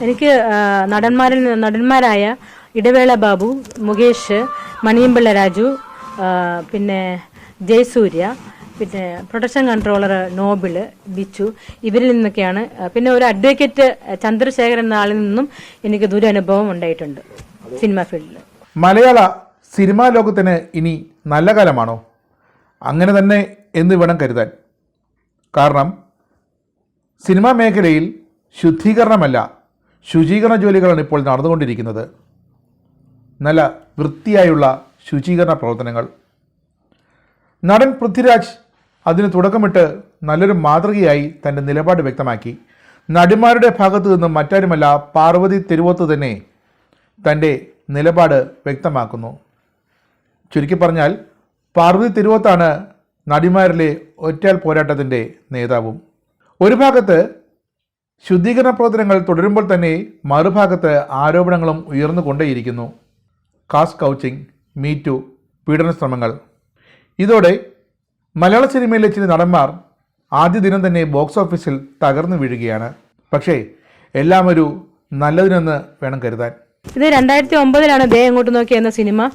എനിക്ക് നടന്മാരായ ഇടവേള ബാബു, മുകേഷ്, മണിയമ്പിള്ള രാജു, പിന്നെ ജയസൂര്യ, പിന്നെ പ്രൊട്ടക്ഷൻ കൺട്രോളർ നോബിള്, ബിച്ചു, ഇവരിൽ നിന്നൊക്കെയാണ്. പിന്നെ ഒരു അഡ്വക്കേറ്റ് ചന്ദ്രശേഖരൻ എന്ന ആളിൽ നിന്നും എനിക്ക് ദുരനുഭവം ഉണ്ടായിട്ടുണ്ട് സിനിമ ഫീൽഡിൽ. മലയാള സിനിമാ ലോകത്തിന് ഇനി നല്ല കാലമാണോ? അങ്ങനെ തന്നെ എന്ന് വേണം കരുതാൻ. കാരണം സിനിമാ മേഖലയിൽ ശുദ്ധീകരണമല്ല, ശുചീകരണ ജോലികളാണ് ഇപ്പോൾ നടന്നുകൊണ്ടിരിക്കുന്നത്. നല്ല വൃത്തിയായുള്ള ശുചീകരണ പ്രവർത്തനങ്ങൾ. നടൻ പൃഥ്വിരാജ് അതിന് തുടക്കമിട്ട് നല്ലൊരു മാതൃകയായി തൻ്റെ നിലപാട് വ്യക്തമാക്കി. നടിമാരുടെ ഭാഗത്തു നിന്നും മറ്റാരുമല്ല പാർവതി തിരുവോത്ത് തന്നെ തൻ്റെ നിലപാട് വ്യക്തമാക്കുന്നു. ചുരുക്കി പറഞ്ഞാൽ പാർവതി തിരുവോത്താണ് നടിമാരിലെ ഒറ്റയാൾ പോരാട്ടത്തിൻ്റെ നേതാവും. ഒരു ഭാഗത്ത് ശുദ്ധീകരണ പ്രവർത്തനങ്ങൾ തുടരുമ്പോൾ തന്നെ മറുഭാഗത്ത് ആരോപണങ്ങളും ഉയർന്നുകൊണ്ടേയിരിക്കുന്നു. കാസ്റ്റ് കൗച്ചിങ്, മീറ്റു, പീഡന ശ്രമങ്ങൾ. ഇതോടെ മലയാള സിനിമയിലെ ചില നടന്മാർ ആദ്യ ദിനം തന്നെ ബോക്സ് ഓഫീസിൽ തകർന്നു വീഴുകയാണ്. പക്ഷേ എല്ലാം ഒരു നല്ലതിനെന്ന് വേണം കരുതാൻ. ഇത് 2009 ദേ അങ്ങോട്ട് നോക്കി എന്ന സിനിമ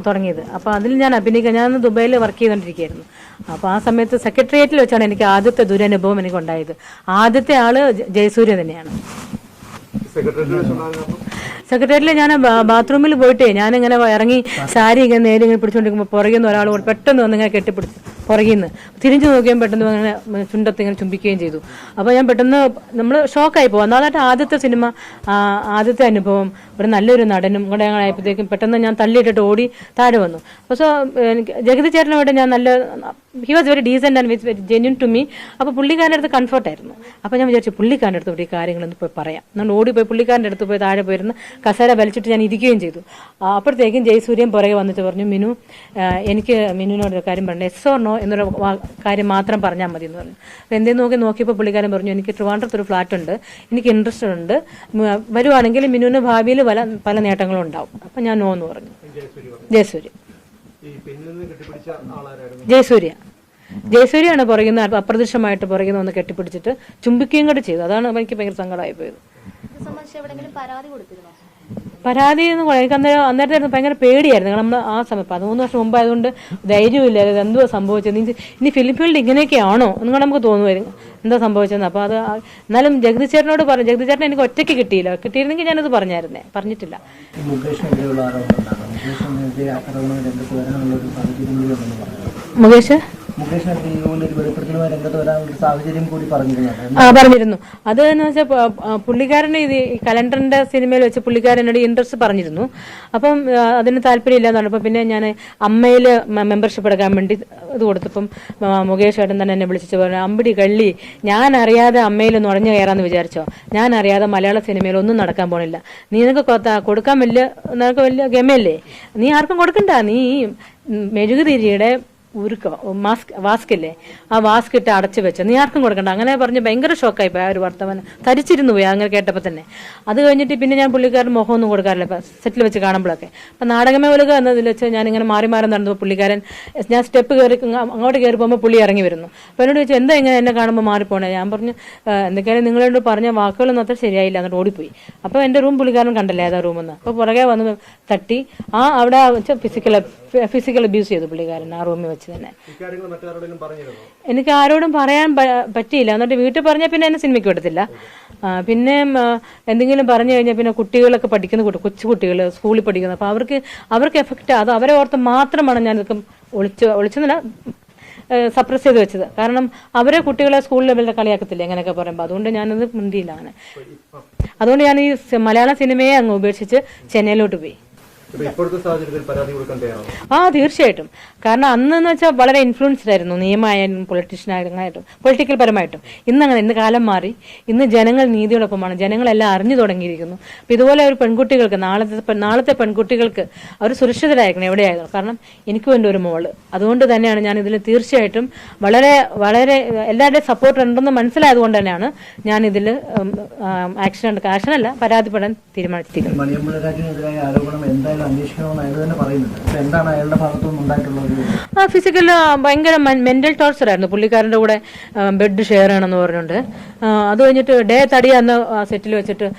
തുടങ്ങിയത്. അപ്പോൾ അതിൽ ഞാൻ ഞാൻ ദുബൈയിൽ വർക്ക് ചെയ്തുകൊണ്ടിരിക്കുകയായിരുന്നു. അപ്പോൾ ആ സമയത്ത് സെക്രട്ടേറിയറ്റിൽ വെച്ചാണ് എനിക്ക് ആദ്യത്തെ ദുരനുഭവം എനിക്ക് ഉണ്ടായത്. ആദ്യത്തെ ആള് ജയസൂര്യ തന്നെയാണ്. സെക്രട്ടേറിയറ്റിൽ ഞാൻ ബാത്റൂമിൽ പോയിട്ടേ ഞാനിങ്ങനെ ഇറങ്ങി സാരി ഇങ്ങനെ നേരെ ഇങ്ങനെ പിടിച്ചുകൊണ്ടിരിക്കുമ്പോൾ പുറകിൽ നിന്ന് ഒരാൾ പെട്ടെന്ന് വന്ന് ഇങ്ങനെ കെട്ടിപ്പിടിച്ചു പുറകിൽ നിന്ന് തിരിഞ്ഞു നോക്കിയാൽ പെട്ടെന്ന് അങ്ങനെ ചുണ്ടത്ത് ഇങ്ങനെ ചുംബിക്കുകയും ചെയ്തു. അപ്പോൾ ഞാൻ പെട്ടെന്ന് നമ്മൾ ഷോക്കായി പോകും. എന്നാലായിട്ട് ആദ്യത്തെ സിനിമ, ആദ്യത്തെ അനുഭവം, ഒരു നല്ലൊരു നടനും കൂടെ ആയപ്പോഴത്തേക്കും പെട്ടെന്ന് ഞാൻ തള്ളിയിട്ടിട്ട് ഓടി താഴെ വന്നു. അപ്പോൾ എനിക്ക് ജഗതി ചേട്ടനോട് ഞാൻ he was very decent and very genuine to me. അപ്പോൾ പുള്ളിക്കാരൻ്റെ അടുത്ത് കംഫർട്ടായിരുന്നു. അപ്പോൾ ഞാൻ വിചാരിച്ചു പുള്ളിക്കാരൻ്റെ അടുത്ത് ഈ കാര്യങ്ങളൊന്ന് പോയി പറയാം. നമ്മൾ ഓടിപ്പോയി പുള്ളിക്കാരൻ്റെ അടുത്ത് പോയി താഴെ പോയിരുന്ന് കസേര വലിച്ചിട്ട് ഞാൻ ഇരിക്കുകയും ചെയ്തു. അപ്പോഴത്തേക്കും ജയസൂര്യൻ പുറകെ വന്നിട്ട് പറഞ്ഞു, മിനു എനിക്ക് മിനുവിനോട് കാര്യം പറഞ്ഞു, എസ് ഓർ നോ എന്നൊരു കാര്യം മാത്രം പറഞ്ഞാൽ മതി എന്ന് പറഞ്ഞു. അപ്പോൾ എന്തേലും നോക്കിയപ്പോൾ പുള്ളിക്കാരൻ പറഞ്ഞു, എനിക്ക് ട്രിവാൻഡ്രത്തൊരു ഫ്ലാറ്റ് ഉണ്ട്, എനിക്ക് ഇൻട്രസ്റ്റ് ഉണ്ട്, വരുവാണെങ്കിൽ മിനുവിന് ഭാവിയിൽ പല നേട്ടങ്ങളും ഉണ്ടാവും. അപ്പം ഞാൻ നോ എന്ന് പറഞ്ഞു. ജയസൂര്യാണ് പുറകുന്ന അപ്രത്യക്ഷമായിട്ട് പുറകുന്ന ഒന്ന് കെട്ടിപ്പിടിച്ചിട്ട് ചുംബിക്കുകയും കൂടെ ചെയ്തു. അതാണ് എനിക്ക് ഭയങ്കര സങ്കടമായി പോയത്. പരാതി എനിക്ക് അന്നേരത്തെ ഭയങ്കര പേടിയായിരുന്നു. കാരണം നമ്മൾ ആ സമയം 13 വർഷം മുമ്പായതുകൊണ്ട് ധൈര്യമില്ല, എന്തോ സംഭവിച്ചത്, ഇനി ഫിലിം ഫീൽഡ് ഇങ്ങനെയൊക്കെയാണോ എന്ന് നമുക്ക് തോന്നുമായിരുന്നു എന്താ സംഭവിച്ചതെന്ന്. അപ്പോൾ അത് എന്നാലും ജഗതി ചേട്ടനോട് പറഞ്ഞു. ജഗതി ചേട്ടൻ എനിക്ക് ഒറ്റയ്ക്ക് കിട്ടിയിരുന്നെങ്കിൽ ഞാനത് പറഞ്ഞിട്ടില്ല. മുകേഷ് പറഞ്ഞിരുന്നു. അത് എന്ന് വെച്ചാൽ പുള്ളിക്കാരന് ഇത് കലണ്ടറിന്റെ സിനിമയിൽ വെച്ച് പുള്ളിക്കാരനോട് ഇൻട്രസ്റ്റ് പറഞ്ഞിരുന്നു. അപ്പം അതിന് താല്പര്യമില്ലാന്ന് പറഞ്ഞപ്പോൾ പിന്നെ ഞാൻ അമ്മയിൽ മെമ്പർഷിപ്പ് എടുക്കാൻ വേണ്ടി ഇത് കൊടുത്തപ്പം മുകേഷ് ഏട്ടൻ തന്നെ എന്നെ വിളിച്ചു പറഞ്ഞു, അമ്പിടി കള്ളി, ഞാൻ അറിയാതെ അമ്മയിൽ നുഴഞ്ഞു കയറാന്ന് വിചാരിച്ചോ? ഞാൻ അറിയാതെ മലയാള സിനിമയിൽ ഒന്നും നടക്കാൻ പോണില്ല. നീ നിനക്ക് കൊടുക്കാൻ നിനക്ക് വലിയ ഗമയല്ലേ, നീ ആർക്കും കൊടുക്കണ്ട, നീ മെഴുകുതിരിയുടെ വാസ്കില്ലേ, ആ വാസ്ക് ഇട്ട് അടച്ചു വെച്ച, നീ ആർക്കും കൊടുക്കണ്ട. അങ്ങനെ പറഞ്ഞ് ഭയങ്കര ഷോക്കായി പോയി. ആ ഒരു വർത്തമാനം തരിച്ചിരുന്നു പോയി അങ്ങനെ കേട്ടപ്പോൾ തന്നെ. അത് കഴിഞ്ഞിട്ട് പിന്നെ ഞാൻ പുള്ളിക്കാരൻ മുഖമൊന്നും കൊടുക്കാറില്ല സെറ്റിൽ വെച്ച് കാണുമ്പോഴൊക്കെ. അപ്പം നാടകമേ ഒലുക എന്നതിൽ വെച്ച് ഞാനിങ്ങനെ മാറി നടന്നപ്പോൾ പുള്ളിക്കാരൻ, ഞാൻ സ്റ്റെപ്പ് കയറി അങ്ങോട്ട് കയറി പോകുമ്പോൾ പുള്ളി ഇറങ്ങി വരുന്നു. അപ്പോൾ എന്നോട് ചോദിച്ചു, എന്താ ഇങ്ങനെ എന്നെ കാണുമ്പോൾ മാറിപ്പോണേ? ഞാൻ പറഞ്ഞു, എന്തൊക്കെയാലും നിങ്ങളോട് പറഞ്ഞ വാക്കുകളൊന്നും അത്ര ശരിയായില്ല, എന്നിട്ട് ഓടിപ്പോയി. അപ്പോൾ എൻ്റെ റൂം പുള്ളിക്കാരൻ കണ്ടല്ലേ ഏതാ റൂമെന്ന്. അപ്പോൾ പുറകെ വന്ന് തട്ടി അവിടെ വെച്ച് ഫിസിക്കൽ അബ്യൂസ് ചെയ്തു പുള്ളിക്കാരൻ ആ റൂമിൽ വെച്ച് തന്നെ. എനിക്ക് ആരോടും പറയാൻ പറ്റിയില്ല. എന്നിട്ട് വീട്ടിൽ പറഞ്ഞാൽ പിന്നെ എന്നെ സിനിമയ്ക്ക് വിടത്തില്ല. പിന്നെ എന്തെങ്കിലും പറഞ്ഞു കഴിഞ്ഞാൽ പിന്നെ കുട്ടികളൊക്കെ പഠിക്കുന്ന കൊച്ചു കുട്ടികൾ സ്കൂളിൽ പഠിക്കുന്നത്, അപ്പോൾ അവർക്ക് എഫക്റ്റ്, അത് അവരെ ഓർത്ത് മാത്രമാണ് ഞാൻ ഇതൊക്കെ ഒളിച്ചെന്നല്ല സപ്രസ് ചെയ്ത് വെച്ചത്. കാരണം അവരെ കുട്ടികളെ സ്കൂൾ ലെവലിൽ കളിയാക്കത്തില്ല എങ്ങനെയൊക്കെ പറയുമ്പോൾ. അതുകൊണ്ട് ഞാനത് മുണ്ടിയില്ല അങ്ങനെ. അതുകൊണ്ട് ഞാൻ ഈ മലയാള സിനിമയെ അങ്ങ് ഉപേക്ഷിച്ച് ചെന്നൈയിലോട്ട് പോയി. തീർച്ചയായിട്ടും. കാരണം അന്നെന്ന് വെച്ചാൽ വളരെ ഇൻഫ്ലുവൻസ്ഡ് ആയിരുന്നു, നിയമമായാലും പൊളിറ്റീഷ്യനായിട്ടും പൊളിറ്റിക്കൽ പരമായിട്ടും. ഇന്ന് കാലം മാറി. ഇന്ന് ജനങ്ങൾ നീതിയോടൊപ്പമാണ്. ജനങ്ങളെല്ലാം അറിഞ്ഞു തുടങ്ങിയിരിക്കുന്നു. അപ്പം ഇതുപോലെ ഒരു പെൺകുട്ടികൾക്ക് നാളത്തെ പെൺകുട്ടികൾക്ക് അവർ സുരക്ഷിതരായിരിക്കണം എവിടെയായിരുന്നു. കാരണം എനിക്ക് വേണ്ടി ഒരു മോള്. അതുകൊണ്ട് തന്നെയാണ് ഞാൻ ഇതിൽ തീർച്ചയായിട്ടും വളരെ വളരെ എല്ലാവരുടെയും സപ്പോർട്ട് ഉണ്ടെന്ന് മനസ്സിലായതുകൊണ്ട് തന്നെയാണ് ഞാൻ ഇതിൽ ആക്ഷനല്ല പരാതിപ്പെടാൻ തീരുമാനിച്ചിരിക്കുന്നത്. എന്തായാലും അന്വേഷിക്കണമെന്ന് അയാൾ തന്നെ പറയുന്നുണ്ട്. അപ്പോൾ എന്താണ് അയാളുടെ ഭാഗത്തുനിന്ന് ഉണ്ടായിട്ടുള്ള ഒരു ഫിസിക്കൽ ഭയങ്കര മെന്റൽ ടോർച്ചർ ആയിരുന്നു. പുള്ളിക്കാരൻ്റെ കൂടെ ബെഡ് ഷെയർ ചെയ്യണമെന്ന് പറഞ്ഞുകൊണ്ട് അത് കഴിഞ്ഞിട്ട് ഡേ തടി അന്ന് സെറ്റിൽ വെച്ചിട്ട്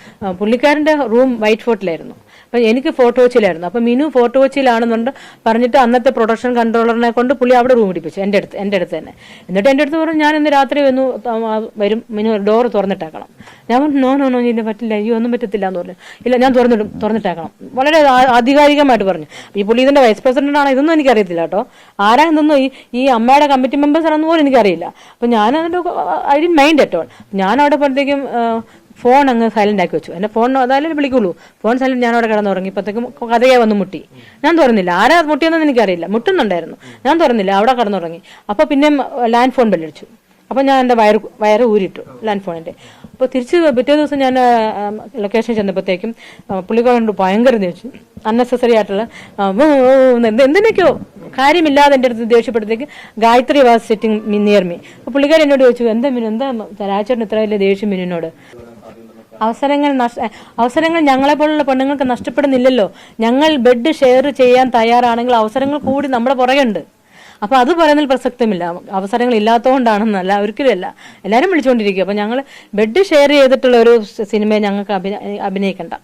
പുള്ളിക്കാരൻ്റെ റൂം വൈറ്റ് ഫോർട്ടിലായിരുന്നു. അപ്പം എനിക്ക് ഫോർട്ട് കൊച്ചിയിലായിരുന്നു. അപ്പം മിനു ഫോർട്ട് കൊച്ചിയിലാണെന്നുണ്ട് പറഞ്ഞിട്ട് അന്നത്തെ പ്രൊഡക്ഷൻ കൺട്രോളറിനെ കൊണ്ട് പുള്ളി അവിടെ റൂം പിടിപ്പിച്ചു എൻ്റെ അടുത്ത് തന്നെ. എന്നിട്ട് എൻ്റെ അടുത്ത് പറഞ്ഞു ഞാൻ ഇന്ന് രാത്രി വരും മിനു ഡോർ തുറന്നിട്ടേക്കണം. ഞാൻ പറഞ്ഞു നോ ഇതിനെ പറ്റില്ല, അയ്യോ ഒന്നും പറ്റത്തില്ല എന്ന് പറഞ്ഞു. ഇല്ല ഞാൻ തുറന്നിട്ടേക്കണം വളരെ ആധികാരികമായിട്ട് പറഞ്ഞു. ഈ പുള്ളി ഇതിൻ്റെ വൈസ് പ്രസിഡന്റ് ആണ്, ഇതൊന്നും എനിക്കറിയത്തില്ല കേട്ടോ, ആരാ ഇതൊന്നും ഈ അമ്മയുടെ കമ്മിറ്റി മെമ്പേഴ്സ് ആണെന്ന് പോലും എനിക്കറിയില്ല. അപ്പം ഞാൻ അതിൻ്റെ I didn't mind at all. ഞാൻ അവിടെ പോലത്തേക്കും ഫോൺ അങ്ങ് സൈലന്റ് ആക്കി വെച്ചു. എൻ്റെ ഫോൺ അതായാലും വിളിക്കുള്ളൂ. ഫോൺ സൈലന്റ് ഞാൻ അവിടെ കിടന്നുറങ്ങി. ഇപ്പോഴത്തേക്കും കഥയെ വന്ന് മുട്ടി. ഞാൻ തുറന്നില്ല, ആരാ മുട്ടിയെന്നൊന്നും എനിക്കറിയില്ല, മുട്ടുന്നുണ്ടായിരുന്നു, ഞാൻ തുറന്നില്ല, അവിടെ കിടന്നുറങ്ങി. അപ്പോൾ പിന്നെ ലാൻഡ് ഫോൺ ബെല്ലടിച്ചു. അപ്പോൾ ഞാൻ എൻ്റെ വയറ് ഊരിട്ടു ലാൻഡ് ഫോണിൻ്റെ. അപ്പോൾ തിരിച്ച് പിറ്റേ ദിവസം ഞാൻ ലൊക്കേഷൻ ചെന്നപ്പോഴത്തേക്കും പുള്ളിക്കാരനോട് ഭയങ്കര ദേഷ്യം, അൺനെസസറി ആയിട്ടുള്ള എന്തിനൊക്കെയോ കാര്യമില്ലാതെ എൻ്റെ അടുത്ത് ദേഷ്യപ്പെടുത്തേക്ക് Gayathri was sitting near me. അപ്പോൾ പുള്ളിക്കാരൻ എന്നോട് ചോദിച്ചു എന്താ മിനു, എന്താ രാജേട്ടൻ ഇത്ര വലിയ ദേഷ്യം മിനുവിനോട്? അവസരങ്ങൾ ഞങ്ങളെപ്പോലുള്ള പെണ്ണുങ്ങൾക്ക് നഷ്ടപ്പെടുന്നില്ലല്ലോ. ഞങ്ങൾ ബെഡ് ഷെയർ ചെയ്യാൻ തയ്യാറാണെങ്കിൽ അവസരങ്ങൾ കൂടി നമ്മുടെ പുറകെയുണ്ട്. അപ്പോൾ അത് പറയുന്നതിൽ പ്രസക്തമില്ല. അവസരങ്ങൾ ഇല്ലാത്തതുകൊണ്ടാണെന്നല്ല, ഒരിക്കലും അല്ല, എല്ലാവരും വിളിച്ചുകൊണ്ടിരിക്കുക. അപ്പോൾ ഞങ്ങൾ ബെഡ് ഷെയർ ചെയ്തിട്ടുള്ള ഒരു സിനിമയെ ഞങ്ങൾക്ക് അഭിനയിക്കണ്ട.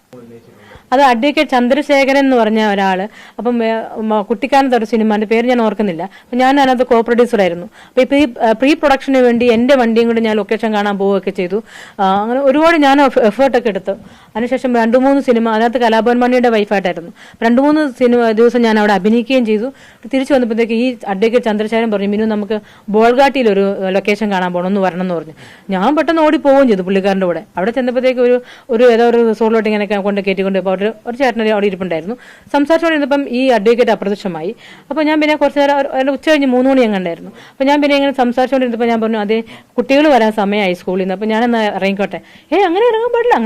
അത് അഡ്വക്കേറ്റ് ചന്ദ്രശേഖരൻ എന്ന് പറഞ്ഞ ഒരാൾ. അപ്പം കുട്ടിക്കാനത്ത് ഒരു സിനിമ, പേര് ഞാൻ ഓർക്കുന്നില്ല. അപ്പം ഞാൻ അതിനകത്ത് കോ പ്രൊഡ്യൂസറായിരുന്നു. അപ്പോൾ ഇപ്പോൾ ഈ പ്രീ പ്രൊഡക്ഷന് വേണ്ടി എൻ്റെ വണ്ടിയും കൂടെ ഞാൻ ലൊക്കേഷൻ കാണാൻ പോവുകയൊക്കെ ചെയ്തു. അങ്ങനെ ഒരുപാട് ഞാൻ എഫേർട്ടൊക്കെ എടുത്തു. അതിനുശേഷം 2-3 സിനിമ, അതിനകത്ത് കലാഭവൻ മണിയുടെ വൈഫായിട്ടായിരുന്നു. 2-3 ദിവസം ഞാൻ അവിടെ അഭിനയിക്കുകയും ചെയ്തു. തിരിച്ചു വന്നപ്പോഴത്തേക്ക് ഈ അഡ്വക്കേറ്റ് ചന്ദ്രശേഖരൻ പറഞ്ഞു മിനു നമുക്ക് ബോൾഗാട്ടിയിലൊരു ലൊക്കേഷൻ കാണാൻ പോകണം, ഒന്ന് വരണം എന്ന് പറഞ്ഞു. ഞാൻ പെട്ടെന്ന് ഓടി പോവുകയും ചെയ്തു പുള്ളിക്കാരൻ്റെ കൂടെ. അവിടെ ചെന്നപ്പോഴത്തേക്ക് ഏതോ ഒരു റിസോർട്ടിലോട്ട് ഇങ്ങനെ കൊണ്ട് കയറ്റിക്കൊണ്ട് ഒരു ചേട്ടൻ അവിടെ ഇരിപ്പുണ്ടായിരുന്നു. സംസാരിച്ചുകൊണ്ടിരുന്നപ്പം ഈ അഡ്വക്കേറ്റ് അപ്രത്യക്ഷമായി. അപ്പോൾ ഞാൻ പിന്നെ കുറച്ച് നേരം ഉച്ച കഴിഞ്ഞ് 3 മണി എങ്ങാണ്ടായിരുന്നു. അപ്പോൾ ഞാൻ പിന്നെ ഇങ്ങനെ സംസാരിച്ചുകൊണ്ടിരുന്നപ്പോൾ ഞാൻ പറഞ്ഞു അതേ കുട്ടികൾ വരാൻ സമയമായി സ്കൂളിൽ നിന്ന്, അപ്പോൾ ഞാനെന്ന് ഇറങ്ങിക്കോട്ടെ. അങ്ങനെ ഇറങ്ങാൻ പാടില്ല,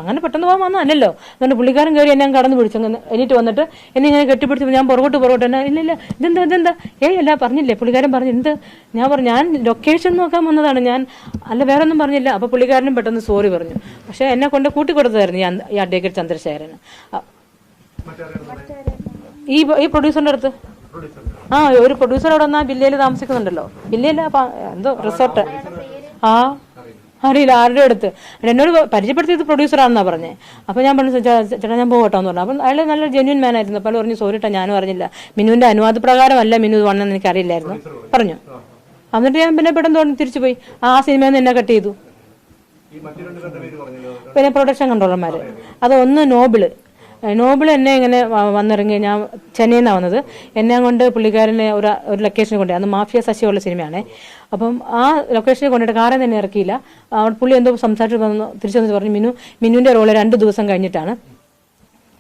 അങ്ങനെ പെട്ടെന്ന് പോകാൻ വന്നതല്ലോ. എന്നിട്ട് പുള്ളിക്കാരൻ കയറി എന്നെ കടന്നു പിടിച്ചു. എന്നിട്ട് വന്നിട്ട് എന്നെ ഇങ്ങനെ കെട്ടിപ്പിടിച്ചപ്പോൾ ഞാൻ പുറകോട്ട് എന്നാ ഇല്ല ഇതെന്താ അല്ല പറഞ്ഞില്ലേ പുള്ളിക്കാരൻ പറഞ്ഞു എന്ത്? ഞാൻ പറഞ്ഞു ഞാൻ ലൊക്കേഷൻ നോക്കാൻ വന്നതാണ്, ഞാൻ അല്ല വേറെ ഒന്നും പറഞ്ഞില്ല. അപ്പോൾ പുള്ളിക്കാരനും പെട്ടെന്ന് സോറി പറഞ്ഞു. പക്ഷേ എന്നെ കൊണ്ട് കൂട്ടിക്കൊടുത്തതായിരുന്നു ഈ അഡ്വക്കേറ്റ് ചന്ദ്രശേഖരൻ. ഈ പ്രൊഡ്യൂസറിന്റെ അടുത്ത് ഒരു പ്രൊഡ്യൂസർ അവിടെ വന്നാൽ വില്ലയിൽ താമസിക്കുന്നുണ്ടല്ലോ, വില്ലയിൽ എന്തോ റിസോർട്ട് അറിയില്ല ആരുടെ അടുത്ത്. എന്നോട് പരിചയപ്പെടുത്തിയത് പ്രൊഡ്യൂസറാണെന്നാ പറഞ്ഞേ. അപ്പോൾ ഞാൻ പറഞ്ഞു ചേട്ടാ ഞാൻ പോകട്ടോ എന്ന് പറഞ്ഞു. അപ്പം അയാൾ നല്ല ജെന്യൂൻ മാൻ ആയിരുന്നു. അപ്പോൾ പറഞ്ഞു സോറി ട്ടാ ഞാനും അറിഞ്ഞില്ല, മിനുവിൻ്റെ അനുവാദപ്രകാരമല്ല മിനു ഇത് വന്നെന്ന് എനിക്കറിയില്ലായിരുന്നു പറഞ്ഞു. എന്നിട്ട് ഞാൻ പിന്നെ പെട്ടെന്ന് തിരിച്ചു പോയി. ആ സിനിമയിൽ നിന്ന് എന്നെ കട്ട് ചെയ്തു. പിന്നെ പ്രൊഡക്ഷൻ കൺട്രോളർമാർ അത് ഒന്ന് നോബിൾ എന്നെ ഇങ്ങനെ വന്നിറങ്ങി. ഞാൻ ചെന്നൈയിൽ നിന്നാണ് വന്നത്. എന്നെ കൊണ്ട് പുള്ളിക്കാരനെ ഒരു ലൊക്കേഷനിൽ കൊണ്ടുപോയി. അന്ന് മാഫിയ ശശിയുള്ള സിനിമയാണ്. അപ്പം ആ ലൊക്കേഷനിൽ കൊണ്ടിട്ട് കാറിൽ തന്നെ ഇറക്കിയില്ല. അവിടെ പുള്ളി എന്തോ സംസാരിച്ച് തിരിച്ചു വന്നിട്ട് പറഞ്ഞു മിനുവിൻ്റെ റോള് 2 ദിവസം കഴിഞ്ഞിട്ടാണ്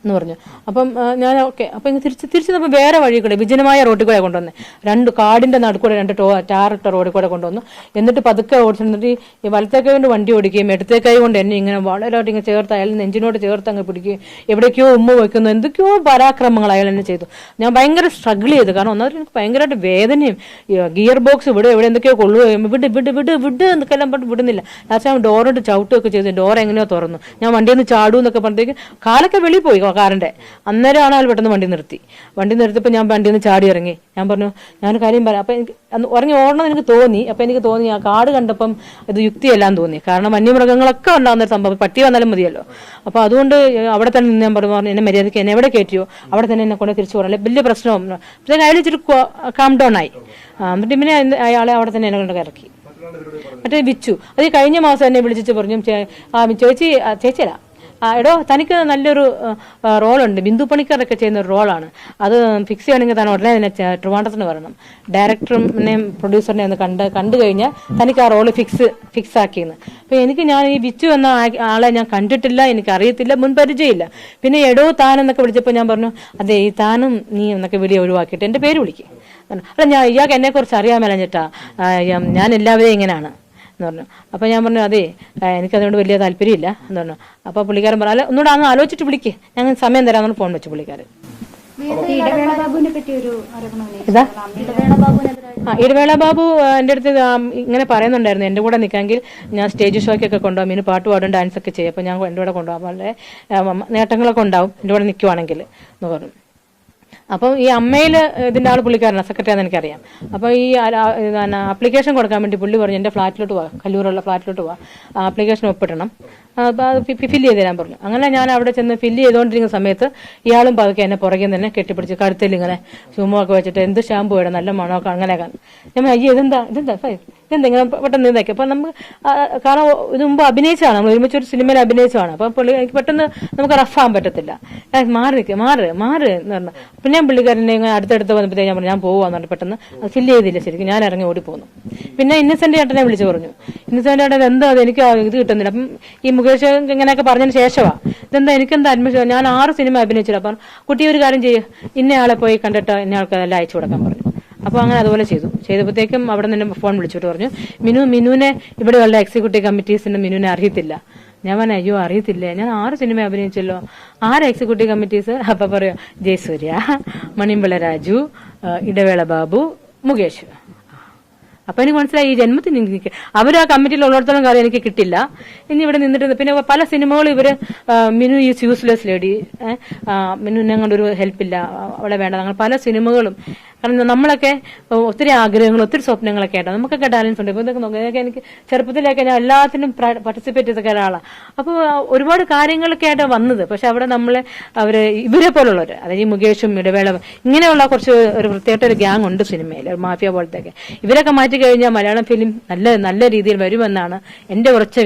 എന്ന് പറഞ്ഞു. അപ്പം ഞാൻ ഓക്കെ. അപ്പം ഇങ്ങനെ തിരിച്ച് നമ്മൾ വേറെ വഴി കൂടെ വിജനമായ റോഡിൽ കൂടെ കൊണ്ടുവന്നേ. 2 കാടിൻ്റെ നടുക്കൂടെ 2 ടാറിട്ട റോഡിൽ കൂടെ കൊണ്ടുവന്നു. എന്നിട്ട് പതുക്കെ ഓടിച്ചിട്ട് ഈ വലത്തേക്കൈ കൊണ്ട് വണ്ടി ഓടിക്കുകയും ഇടത്തേക്കൈ കൊണ്ട് എന്നെ ഇങ്ങനെ വളരെ ഇങ്ങനെ ചേർത്ത് അയാൾ നെഞ്ചിനോട് ചേർത്ത് അങ്ങ് പിടിക്കുകയും എവിടേക്കോ ഉമ്മ വയ്ക്കുന്നു, എന്തൊക്കെയോ പരാക്രമങ്ങൾ അയാൾ എന്നെ ചെയ്തു. ഞാൻ ഭയങ്കര സ്ട്രഗിൾ ചെയ്തു. കാരണം ഒന്നാമത് എനിക്ക് ഭയങ്കരമായിട്ട് വേദനയും ഗിയർ ബോക്സ് എവിടെ എന്തൊക്കെയോ കൊള്ളുകയും വിട് എന്നൊക്കെല്ലാം പറഞ്ഞിട്ട് വിടുന്നില്ല. ലാസ്റ്റ് ഞാൻ ഡോറിട്ട് ചവിട്ടുകയൊക്കെ ചെയ്തു. ഡോർ എങ്ങനെയോ തുറന്നു. ഞാൻ വണ്ടിയിൽ നിന്ന് ചാടൂ എന്നൊക്കെ പറഞ്ഞേക്ക് കാലൊക്കെ വെളിയിൽ പോയി കാറിൻ്റെ. അന്നേരമാണ് അയാൾ പെട്ടെന്ന് വണ്ടി നിർത്തിയപ്പോൾ ഞാൻ വണ്ടിയിൽ നിന്ന് ചാടി ഇറങ്ങി. ഞാൻ പറഞ്ഞു ഞാൻ കാര്യം പറയാം. അപ്പം എനിക്ക് ഇറങ്ങി ഓടണം എനിക്ക് തോന്നി. അപ്പം എനിക്ക് തോന്നി ആ കാട് കണ്ടപ്പം ഇത് യുക്തിയെല്ലാം തോന്നി. കാരണം വന്യമൃഗങ്ങളൊക്കെ ഉണ്ടാകുന്ന ഒരു സംഭവം, പട്ടി വന്നാലും മതിയല്ലോ. അപ്പോൾ അതുകൊണ്ട് അവിടെ തന്നെ നിന്ന് ഞാൻ പറഞ്ഞു എന്നെ മര്യാദയ്ക്ക് എന്നെ എവിടെ കയറ്റിയോ അവിടെ തന്നെ എന്നെ കൊണ്ട് തിരിച്ചു പോകണം, വലിയ പ്രശ്നവും. പക്ഷേ അയാൾ ഇച്ചിരി കാം ഡൗൺ ആയി. എന്നിട്ട് പിന്നെ അയാളെ അവിടെ തന്നെ എന്നെ കൊണ്ട് ഇറക്കി. മറ്റേ വിച്ചു അത് കഴിഞ്ഞ മാസം എന്നെ വിളിച്ചിട്ട് പറഞ്ഞു ചേച്ചിയല്ല എടോ തനിക്ക് നല്ലൊരു റോളുണ്ട്, ബിന്ദു പണിക്കറൊക്കെ ചെയ്യുന്ന ഒരു റോളാണ്, അത് ഫിക്സ് ചെയ്യണമെങ്കിൽ തന്നെ ഉടനെ തന്നെ ട്രിവാൻഡ്രത്തിന് വരണം, ഡയറക്ടറിനെയും പ്രൊഡ്യൂസറിനെയും ഒന്ന് കണ്ടു കഴിഞ്ഞാൽ തനിക്ക് ആ റോള് ഫിക്സ് ആക്കിയെന്ന്. അപ്പോൾ ഞാൻ ഈ വിച്ചു എന്ന ആളെ ഞാൻ കണ്ടിട്ടില്ല, എനിക്കറിയത്തില്ല, മുൻപരിചയമില്ല. പിന്നെ എടോ താനെന്നൊക്കെ വിളിച്ചപ്പോൾ ഞാൻ പറഞ്ഞു അതെ ഈ താനും നീ എന്നൊക്കെ വിളി ഒഴിവാക്കിയിട്ട് എൻ്റെ പേര് വിളിക്കും. അല്ല ഇയാൾക്ക് എന്നെക്കുറിച്ച് അറിയാമല്ല ചേട്ടാ, ഞാൻ എല്ലാവരെയും ഇങ്ങനെയാണ് എന്ന് പറഞ്ഞു. അപ്പോൾ ഞാൻ പറഞ്ഞു അതെ എനിക്കതുകൊണ്ട് വലിയ താല്പര്യമില്ല എന്ന് പറഞ്ഞു. അപ്പോൾ പുള്ളിക്കാരൻ പറഞ്ഞു അല്ല ഒന്നുകൂടെ അങ്ങ് ആലോചിച്ചിട്ട് വിളിക്ക്, ഞങ്ങൾ സമയം തരാമെന്ന് ഫോൺ വെച്ചു പുള്ളിക്കാരൻ. ഇടവേള ബാബുവിനെ പറ്റി ഒരു ആരോപണം ഇതാ ഇടവേള ബാബുവിനെതിരായി ഇടവേള ബാബു എൻ്റെ അടുത്ത് ഇങ്ങനെ പറയുന്നുണ്ടായിരുന്നു എൻ്റെ കൂടെ നിൽക്കാമെങ്കിൽ ഞാൻ സ്റ്റേജ് ഷോയ്ക്കൊക്കെ കൊണ്ടുപോകും ഇനി പാട്ട് പാടും ഡാൻസ് ഒക്കെ ചെയ്യും അപ്പോൾ ഞാൻ എൻ്റെ കൂടെ കൊണ്ടുപോകാം വളരെ നേട്ടങ്ങളൊക്കെ ഉണ്ടാവും എൻ്റെ കൂടെ നിൽക്കുവാണെങ്കിൽ എന്ന് പറഞ്ഞു. അപ്പം ഈ അമ്മയിൽ ഇതിൻ്റെ ആൾ പുള്ളിക്കാരനാണ്, സെക്രട്ടറിയാണെന്ന് എനിക്കറിയാം. അപ്പോൾ ഈ ആപ്ലിക്കേഷൻ കൊടുക്കാൻ വേണ്ടി പുള്ളി പറഞ്ഞു എൻ്റെ ഫ്ലാറ്റിലോട്ട് പോവാം, കല്ലൂരുള്ള ഫ്ലാറ്റിലോട്ട് പോവാം, ആപ്ലിക്കേഷൻ ഒപ്പിടണം, അപ്പോൾ അത് ഫില്ല് ചെയ്ത് തരാൻ പറഞ്ഞു. അങ്ങനെ ഞാൻ അവിടെ ചെന്ന് ഫില്ല് ചെയ്തുകൊണ്ടിരിക്കുന്ന സമയത്ത് ഇയാളും പതുക്കെ എന്നെ പുറകെ തന്നെ കെട്ടിപ്പിടിച്ച് കഴുത്തിൽ ഇങ്ങനെ ചുമൊക്കെ വെച്ചിട്ട് എന്ത് ഷാമ്പു ഇടാം നല്ല മണമൊക്കെ അങ്ങനെയൊക്കെ. ഞാൻ അയ്യോ ഇതെന്താ ഇങ്ങനെ പെട്ടെന്ന് ഇതാക്കി. അപ്പം നമുക്ക് കാരണം ഇത് മുമ്പ് അഭിനയിച്ചതാണ്, നമ്മൾ ഒരുമിച്ച് ഒരു സിനിമയിൽ അഭിനയിച്ചതാണ്. അപ്പം പുള്ളി എനിക്ക് പെട്ടെന്ന് നമുക്ക് റഫാൻ പറ്റത്തില്ല. മാറി നിൽക്കുക മാറ് എന്ന് പറഞ്ഞു. പിന്നെ ഞാൻ പുള്ളിക്കാരനെ ഇങ്ങനെ അടുത്തടുത്ത് വന്നപ്പോഴത്തേക്ക് ഞാൻ പറഞ്ഞു ഞാൻ പോവാന്ന് പറഞ്ഞു. പെട്ടെന്ന് അത് ഫില്ല് ചെയ്തില്ല ശരിക്കും, ഞാൻ ഇറങ്ങി ഓടിപ്പോന്നു. പിന്നെ ഇന്നസെന്റ് ചേട്ടനെ വിളിച്ചു പറഞ്ഞു. ഇന്നസെന്റ് ചേട്ടൻ എന്താ എനിക്ക് ഇത് കിട്ടുന്നില്ല. അപ്പം ഈ മുകേഷ് ഇങ്ങനെയൊക്കെ പറഞ്ഞതിന് ശേഷമാണ് ഇതെന്താ എനിക്കെന്താ അഡ്മിഷൻ, ഞാൻ 6 സിനിമ അഭിനയിച്ചില്ല. അപ്പം കുട്ടി ഒരു കാര്യം ചെയ്യുക, ഇന്നയാളെ പോയി കണ്ടിട്ട് ഇന്നയാൾക്ക് അതെല്ലാം അയച്ചു കൊടുക്കാൻ പറഞ്ഞു. അപ്പോൾ അങ്ങനെ അതുപോലെ ചെയ്തപ്പോഴത്തേക്കും അവിടെ നിന്ന് ഫോൺ വിളിച്ചിട്ട് പറഞ്ഞു മിനുവിനെ ഇവിടെയുള്ള എക്സിക്യൂട്ടീവ് കമ്മിറ്റീസിന്റെ മിനുവിനെ അറിയത്തില്ല. ഞാൻ പറഞ്ഞു അയ്യോ അറിയത്തില്ലേ, ഞാൻ 6 സിനിമ അഭിനയിച്ചല്ലോ, 6 എക്സിക്യൂട്ടീവ് കമ്മിറ്റീസ്. അപ്പൊ പറയോ ജയസൂര്യ, മണിമ്പള രാജു, ഇടവേള ബാബു, മുകേഷ്. അപ്പൊ എനിക്ക് മനസ്സിലായി ഈ ജന്മത്തിന് എനിക്ക് അവർ ആ കമ്മിറ്റിയിൽ ഉള്ളിടത്തോളം കാര്യം എനിക്ക് കിട്ടില്ല. ഇനി ഇവിടെ നിന്നിട്ട് പിന്നെ പല സിനിമകളും ഇവര് മിനു ഈസ് യൂസ്ലെസ് ലേഡി, മിനുവിനെ കൊണ്ടൊരു ഹെൽപ്പില്ല, അവളെ വേണ്ട, അങ്ങനെ പല സിനിമകളും. കാരണം നമ്മളൊക്കെ ഒത്തിരി ആഗ്രഹങ്ങളും ഒത്തിരി സ്വപ്നങ്ങളൊക്കെ ആയിട്ടാണ്, നമുക്കൊക്കെ ടാലൻസ് ഉണ്ട്. ഇപ്പൊ ഇതൊക്കെ നോക്കുക, എനിക്ക് ചെറുപ്പത്തിലൊക്കെ ഞാൻ എല്ലാത്തിനും പാർട്ടിസിപ്പേറ്റ് ചെയ്തൊക്കെ ഒരാളാണ്. അപ്പോൾ ഒരുപാട് കാര്യങ്ങളൊക്കെ ആയിട്ട് വന്നത്. പക്ഷെ അവിടെ അവര് ഇവരെ പോലുള്ളവർ, അതായത് ഈ മുകേഷും ഇടവേള ഇങ്ങനെയുള്ള കുറച്ച് ഒരു പ്രത്യേക ഒരു ഗ്യാങ് ഉണ്ട് സിനിമയിൽ, മാഫിയ പോലത്തെയൊക്കെ. ഇവരൊക്കെ മാറ്റി കഴിഞ്ഞാൽ മലയാളം ഫിലിം നല്ല രീതിയിൽ വരുമെന്നാണ് എന്റെ ഉറച്ച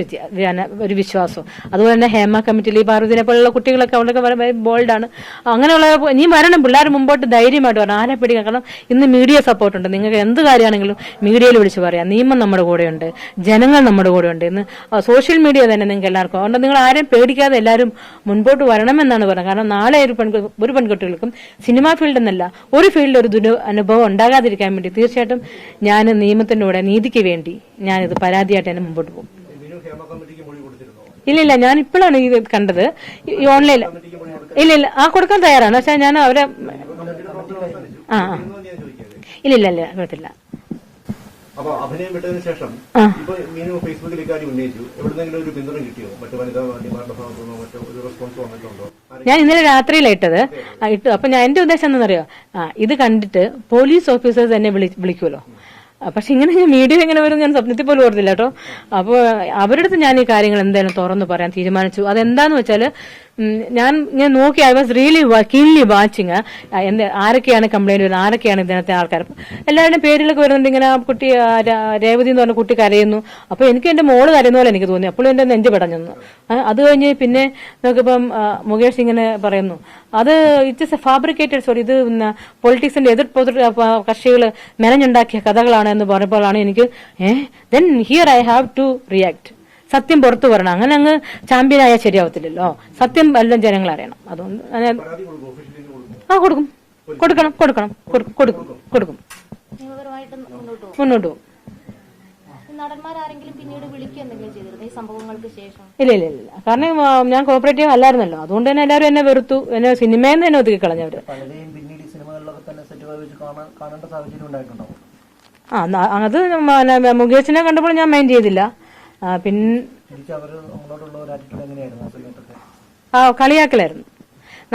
ഒരു വിശ്വാസം. അതുപോലെ തന്നെ ഹേമ കമ്മിറ്റിയിൽ ഈ പാർവതിനെ പോലുള്ള കുട്ടികളൊക്കെ അവളൊക്കെ ബോൾഡാണ്. അങ്ങനെയുള്ള നീ വരണം, പിള്ളേർ മുമ്പോട്ട് ധൈര്യമായിട്ട് വരണം, ആരെ പേടിക്കണം. കാരണം ഇന്ന് മീഡിയ സപ്പോർട്ടുണ്ട്, നിങ്ങൾക്ക് എന്ത് കാര്യമാണെങ്കിലും മീഡിയയിൽ വിളിച്ച് പറയാം. നിയമം നമ്മുടെ കൂടെയുണ്ട്, ജനങ്ങൾ നമ്മുടെ കൂടെയുണ്ട്. ഇന്ന് സോഷ്യൽ മീഡിയ തന്നെ നിങ്ങൾക്ക് എല്ലാവർക്കും. അതുകൊണ്ട് നിങ്ങൾ ആരെയും പേടിക്കാതെ എല്ലാവരും മുൻപോട്ട് വരണമെന്നാണ് പറയുന്നത്. കാരണം നാളെ ഒരു പെൺകുട്ടികൾക്കും സിനിമാ ഫീൽഡ് എന്നല്ല ഒരു ഫീൽഡിൽ ഒരു അനുഭവം ഉണ്ടാകാതിരിക്കാൻ വേണ്ടി തീർച്ചയായിട്ടും ഞാൻ നിയമത്തിന്റെ കൂടെ നീതിക്ക് വേണ്ടി ഞാനിത് പരാതിയായിട്ട് തന്നെ മുമ്പോട്ട് പോകും. ഇല്ല ഞാൻ ഇപ്പോഴാണ് ഇത് കണ്ടത് ഈ ഓൺലൈനിൽ. ഇല്ല കൊടുക്കാൻ തയ്യാറാണ്. പക്ഷെ ഞാൻ അവരെ ഇല്ല കൊടുത്തില്ല. അപ്പൊ അഭിനയം വിട്ടതിന് ശേഷം ഇപ്പൊ മീനു ഫേസ്ബുക്കിൽ ഇക്കാര്യം ഉന്നയിച്ചു, എവിടുന്നെങ്കിലും ഒരു പിന്തുണ കിട്ടിയോ? മറ്റു വനിതാ ഡിമാൻഡ് ഭാഗത്തുനിന്നോ മറ്റോ ഒരു റെസ്പോൺസ് വന്നിട്ടുണ്ടോ? ഞാൻ ഇന്നലെ രാത്രിയിലാണ് ഇട്ടു. അപ്പൊ എന്റെ ഉദ്ദേശം എന്താണെന്നറിയോ, ഇത് കണ്ടിട്ട് പോലീസ് ഓഫീസേഴ്സ് എന്നെ വിളിക്കുമല്ലോ. പക്ഷെ ഇങ്ങനെ ഞാൻ വീഡിയോ എങ്ങനെ വരും ഞാൻ സ്വപ്നത്തിൽ പോലും ഓർത്തില്ല കേട്ടോ. അപ്പോൾ അവരുടെ അടുത്ത് ഞാൻ ഈ കാര്യങ്ങൾ എന്തായാലും തുറന്നു പറയാൻ തീരുമാനിച്ചു. അതെന്താന്ന് വെച്ചാല് ഞാൻ നോക്കി, I was really keenly watching ആരൊക്കെയാണ് കംപ്ലൈന്റ് വരുന്നത്, ആരൊക്കെയാണ് ഇതിനകത്തെ ആൾക്കാർ. എല്ലാവരുടെയും പേരിലൊക്കെ വരുന്നുണ്ട്. ഇങ്ങനെ കുട്ടി രേവതി എന്ന് പറഞ്ഞ കുട്ടി കരയുന്നു. അപ്പൊ എനിക്ക് എന്റെ മോള് കരയുന്ന പോലെ എനിക്ക് തോന്നി. അപ്പോഴും എന്റെ നെഞ്ച് പടഞ്ഞു. അത് കഴിഞ്ഞ് പിന്നെ നോക്കിയപ്പം മുകേഷ് ഇങ്ങനെ പറയുന്നു, അത് ഇറ്റ്സ് എ ഫാബ്രിക്കേറ്റഡ് സ്റ്റോറി, ഇത് പൊളിറ്റിക്സിന്റെ എതിർ കക്ഷികൾ മെനഞ്ഞുണ്ടാക്കിയ കഥകളാണ് എന്ന് പറഞ്ഞപ്പോഴാണ് എനിക്ക് then here I have to react. സത്യം പുറത്തു വരണം. അങ്ങനെ അങ്ങ് ചാമ്പ്യനായാൽ ശരിയാവത്തില്ലല്ലോ. സത്യം എല്ലാം ജനങ്ങൾ അറിയണം. അതുകൊണ്ട് കൊടുക്കും മുന്നോട്ട് പോകും. നടന്മാരെങ്കിലും പിന്നീട് വിളിക്കുകയെന്തെങ്കിലും ചെയ്തിരുന്നു ഈ സംഭവങ്ങൾക്ക് ശേഷം? ഇല്ല. കാരണം ഞാൻ കോപ്പറേറ്റീവ് അല്ലായിരുന്നല്ലോ. അതുകൊണ്ട് തന്നെ എല്ലാവരും എന്നെ വെറുത്തു. എന്നെ സിനിമയിൽ നിന്ന് തന്നെ ഒതുക്കി കളഞ്ഞവര്. അത് മുകേഷിനെ കണ്ടപ്പോൾ ഞാൻ മൈൻഡ് ചെയ്തില്ല. പിന്നെ കളിയാക്കലായിരുന്നു.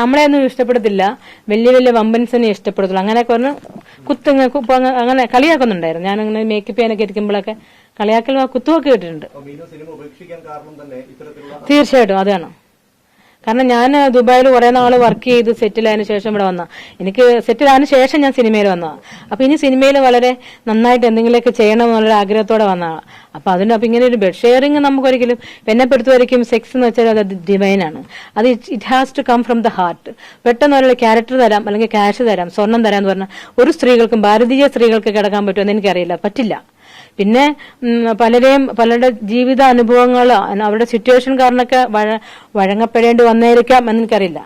നമ്മളെ ഒന്നും ഇഷ്ടപ്പെടത്തില്ല, വലിയ വമ്പൻസിനെ ഇഷ്ടപ്പെടത്തില്ല, അങ്ങനെയൊക്കെ പറഞ്ഞ് അങ്ങനെ കളിയാക്കുന്നുണ്ടായിരുന്നു. ഞാനങ്ങനെ മേക്കപ്പ് ചെയ്യാനൊക്കെ ഇരിക്കുമ്പോഴൊക്കെ കളിയാക്കൽ കുത്തുമൊക്കെ കേട്ടിട്ടുണ്ട്. തീർച്ചയായിട്ടും അതാണ്. കാരണം ഞാൻ ദുബായിൽ കുറെ നാൾ വർക്ക് ചെയ്ത് സെറ്റിലായതിനു ശേഷം ഇവിടെ വന്ന, എനിക്ക് സെറ്റിലായതിനു ശേഷം ഞാൻ സിനിമയിൽ വന്നതാണ്. അപ്പൊ ഇനി സിനിമയിൽ വളരെ നന്നായിട്ട് എന്തെങ്കിലുമൊക്കെ ചെയ്യണം എന്നുള്ള ആഗ്രഹത്തോടെ വന്നതാണ്. അപ്പൊ അതിനപ്പം ഇങ്ങനെ ഒരു ബെഡ് ഷെയറിങ് നമുക്കൊരിക്കലും പെന്നെപ്പെടുത്തുമായിരിക്കും. സെക്സ് എന്ന് വെച്ചാൽ അത് ഡിവൈനാണ്. അത് it has to come from the heart. പെട്ടെന്ന് ഒരാൾ ക്യാരക്ടർ തരാം, അല്ലെങ്കിൽ ക്യാഷ് തരാം, സ്വർണം തരാം എന്ന് പറഞ്ഞാൽ ഒരു സ്ത്രീകൾക്കും ഭാരതീയ സ്ത്രീകൾക്ക് കിടക്കാൻ പറ്റുമെന്ന് എനിക്കറിയില്ല, പറ്റില്ല. പിന്നെ പലരുടെ ജീവിതാനുഭവങ്ങൾ അവരുടെ സിറ്റുവേഷൻ കാരണമൊക്കെ വഴങ്ങപ്പെടേണ്ടി വന്നേരിക്കാം എന്നെനിക്കറിയില്ല.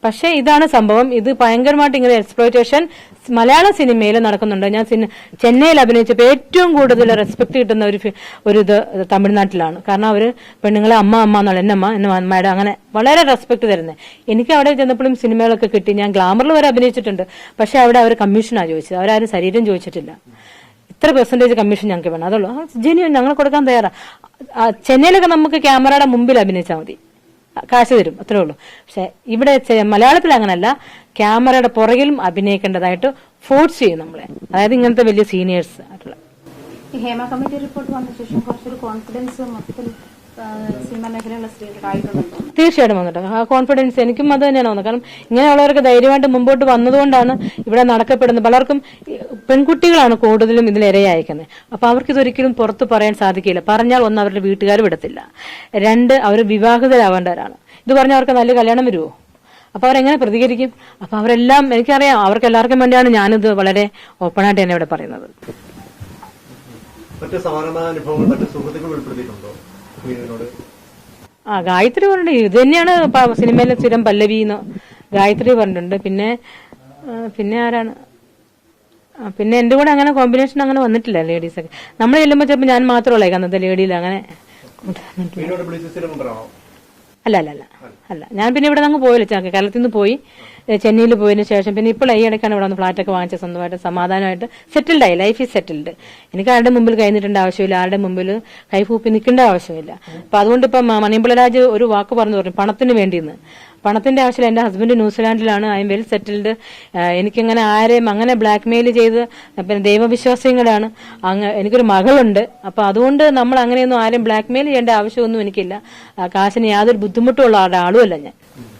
പക്ഷേ ഇതാണ് സംഭവം. ഇത് ഭയങ്കരമായിട്ട് ഇങ്ങനെ എക്സ്പ്ലോയിറ്റേഷൻ മലയാള സിനിമയിൽ നടക്കുന്നുണ്ട്. ഞാൻ ചെന്നൈയിൽ അഭിനയിച്ചപ്പോൾ ഏറ്റവും കൂടുതൽ റെസ്പെക്ട് കിട്ടുന്ന ഒരു ഇത് തമിഴ്നാട്ടിലാണ്. കാരണം അവർ പെണ്ണുങ്ങളെ അമ്മ എന്നുള്ള എന്നെ മാഡം അങ്ങനെ വളരെ റെസ്പെക്ട് തരുന്നത്. എനിക്ക് അവിടെ ചെന്നപ്പോഴും സിനിമകളൊക്കെ കിട്ടി. ഞാൻ ഗ്ലാമറിൽ വരെ അഭിനയിച്ചിട്ടുണ്ട്. പക്ഷെ അവിടെ അവർ കമ്മീഷനാണ് ചോദിച്ചത്, അവരാരും ശരീരം ചോദിച്ചിട്ടില്ല. ഇത്ര പെർസെന്റേജ് കമ്മീഷൻ ഞങ്ങൾക്ക് വേണം, അതുള്ളൂ. ജെന്യൂൻ ഞങ്ങൾ കൊടുക്കാൻ തയ്യാറാ. ചെന്നൈയിലൊക്കെ നമുക്ക് ക്യാമറയുടെ മുമ്പിൽ അഭിനയിച്ചാൽ മതി, കാശ് തരും, അത്രേ ഉള്ളൂ. പക്ഷെ ഇവിടെ മലയാളത്തിൽ അങ്ങനല്ല, ക്യാമറയുടെ പുറകിലും അഭിനയിക്കേണ്ടതായിട്ട് ഫോഴ്സ് ചെയ്യും നമ്മളെ, അതായത് ഇങ്ങനത്തെ വലിയ സീനിയേഴ്സ് ആയിട്ടുള്ള. ഈ ഹേമ കമ്മിറ്റി റിപ്പോർട്ട് വന്ന ശേഷം കുറച്ചൊരു കോൺഫിഡൻസ് മൊത്തത്തിൽ സിനിമാ മേഖലയിലുള്ള സ്ത്രീകൾക്കായിട്ടുണ്ടോ? തീർച്ചയായിട്ടും വന്നിട്ടുണ്ട് ആ കോൺഫിഡൻസ്. എനിക്കും അത് തന്നെയാണ് വന്നത്. കാരണം ഇങ്ങനെയുള്ളവർക്ക് ധൈര്യമായിട്ട് മുമ്പോട്ട് വന്നതുകൊണ്ടാണ് ഇവിടെ നടക്കപ്പെടുന്നത്. പലർക്കും പെൺകുട്ടികളാണ് കൂടുതലും ഇതിലിരയായിരിക്കുന്നത്. അപ്പൊ അവർക്ക് ഇതൊരിക്കലും പുറത്ത് പറയാൻ സാധിക്കില്ല. പറഞ്ഞാൽ ഒന്ന് അവരുടെ വീട്ടുകാർ വിടത്തില്ല, രണ്ട് അവർ വിവാഹിതരാവേണ്ടവരാണ്. ഇത് പറഞ്ഞാൽ അവർക്ക് നല്ല കല്യാണം വരുമോ? അപ്പൊ അവരെങ്ങനെ പ്രതികരിക്കും? അപ്പൊ അവരെല്ലാം എനിക്കറിയാം, അവർക്ക് എല്ലാവർക്കും വേണ്ടിയാണ് ഞാനിത് വളരെ ഓപ്പണായിട്ട് തന്നെ ഇവിടെ പറയുന്നത്. മറ്റ് സമാനമായ അനുഭവങ്ങൾ മറ്റ് സുഹൃത്തുക്കൾ ഉൾപ്പെടുത്തിയിട്ടുണ്ടോ? ഗായത്രി പറഞ്ഞിട്ടുണ്ട്. ഇത് തന്നെയാണ് സിനിമയിലെ സ്ഥിരം പല്ലവി എന്ന് ഗായത്രി പറഞ്ഞിട്ടുണ്ട്. പിന്നെ ആരാണ്? പിന്നെ എന്റെ കൂടെ അങ്ങനെ കോമ്പിനേഷൻ അങ്ങനെ വന്നിട്ടില്ല ലേഡീസൊക്കെ. നമ്മൾ ചെല്ലുമ്പോൾ ചിലപ്പോൾ ഞാൻ മാത്രമല്ല അന്നത്തെ ലേഡിയിൽ അങ്ങനെ. അല്ല ഞാൻ പിന്നെ ഇവിടെ നിന്ന് പോയില്ല, കേരളത്തിൽ നിന്ന് പോയി ചെന്നൈയിൽ പോയതിനു ശേഷം പിന്നെ ഇപ്പോൾ ഈ ഇടയ്ക്കാണ് ഇവിടെ വന്ന് ഫ്ലാറ്റൊക്കെ വാങ്ങിച്ച സ്വന്തമായിട്ട് സമാധാനമായിട്ട് സെറ്റിൽഡായി. Life is settled. എനിക്ക് ആരുടെ മുമ്പിൽ കൈ നീട്ടേണ്ട ആവശ്യമില്ല, ആരുടെ മുമ്പിൽ കൈകൂപ്പി നിൽക്കേണ്ട ആവശ്യമില്ല. അപ്പൊ അതുകൊണ്ട് ഇപ്പം മണിയമ്പിളരാജ് ഒരു വാക്ക് പറഞ്ഞു പണത്തിന് വേണ്ടിയെന്ന്. പണത്തിന്റെ ആവശ്യമില്ല. എന്റെ ഹസ്ബൻഡ് ന്യൂസിലാൻഡിലാണ്, ഐ എം വെൽ സെറ്റിൽഡ്. എനിക്കങ്ങനെ ആരെയും അങ്ങനെ ബ്ലാക്ക് മെയിൽ ചെയ്ത് പിന്നെ ദൈവവിശ്വാസികളാണ്. എനിക്കൊരു മകളുണ്ട്. അപ്പൊ അതുകൊണ്ട് നമ്മൾ അങ്ങനെയൊന്നും ആരെയും ബ്ലാക്ക് മെയിൽ ചെയ്യേണ്ട ആവശ്യമൊന്നും എനിക്കില്ല. കാശിന് യാതൊരു ബുദ്ധിമുട്ടുള്ള ആളുമല്ല ഞാൻ.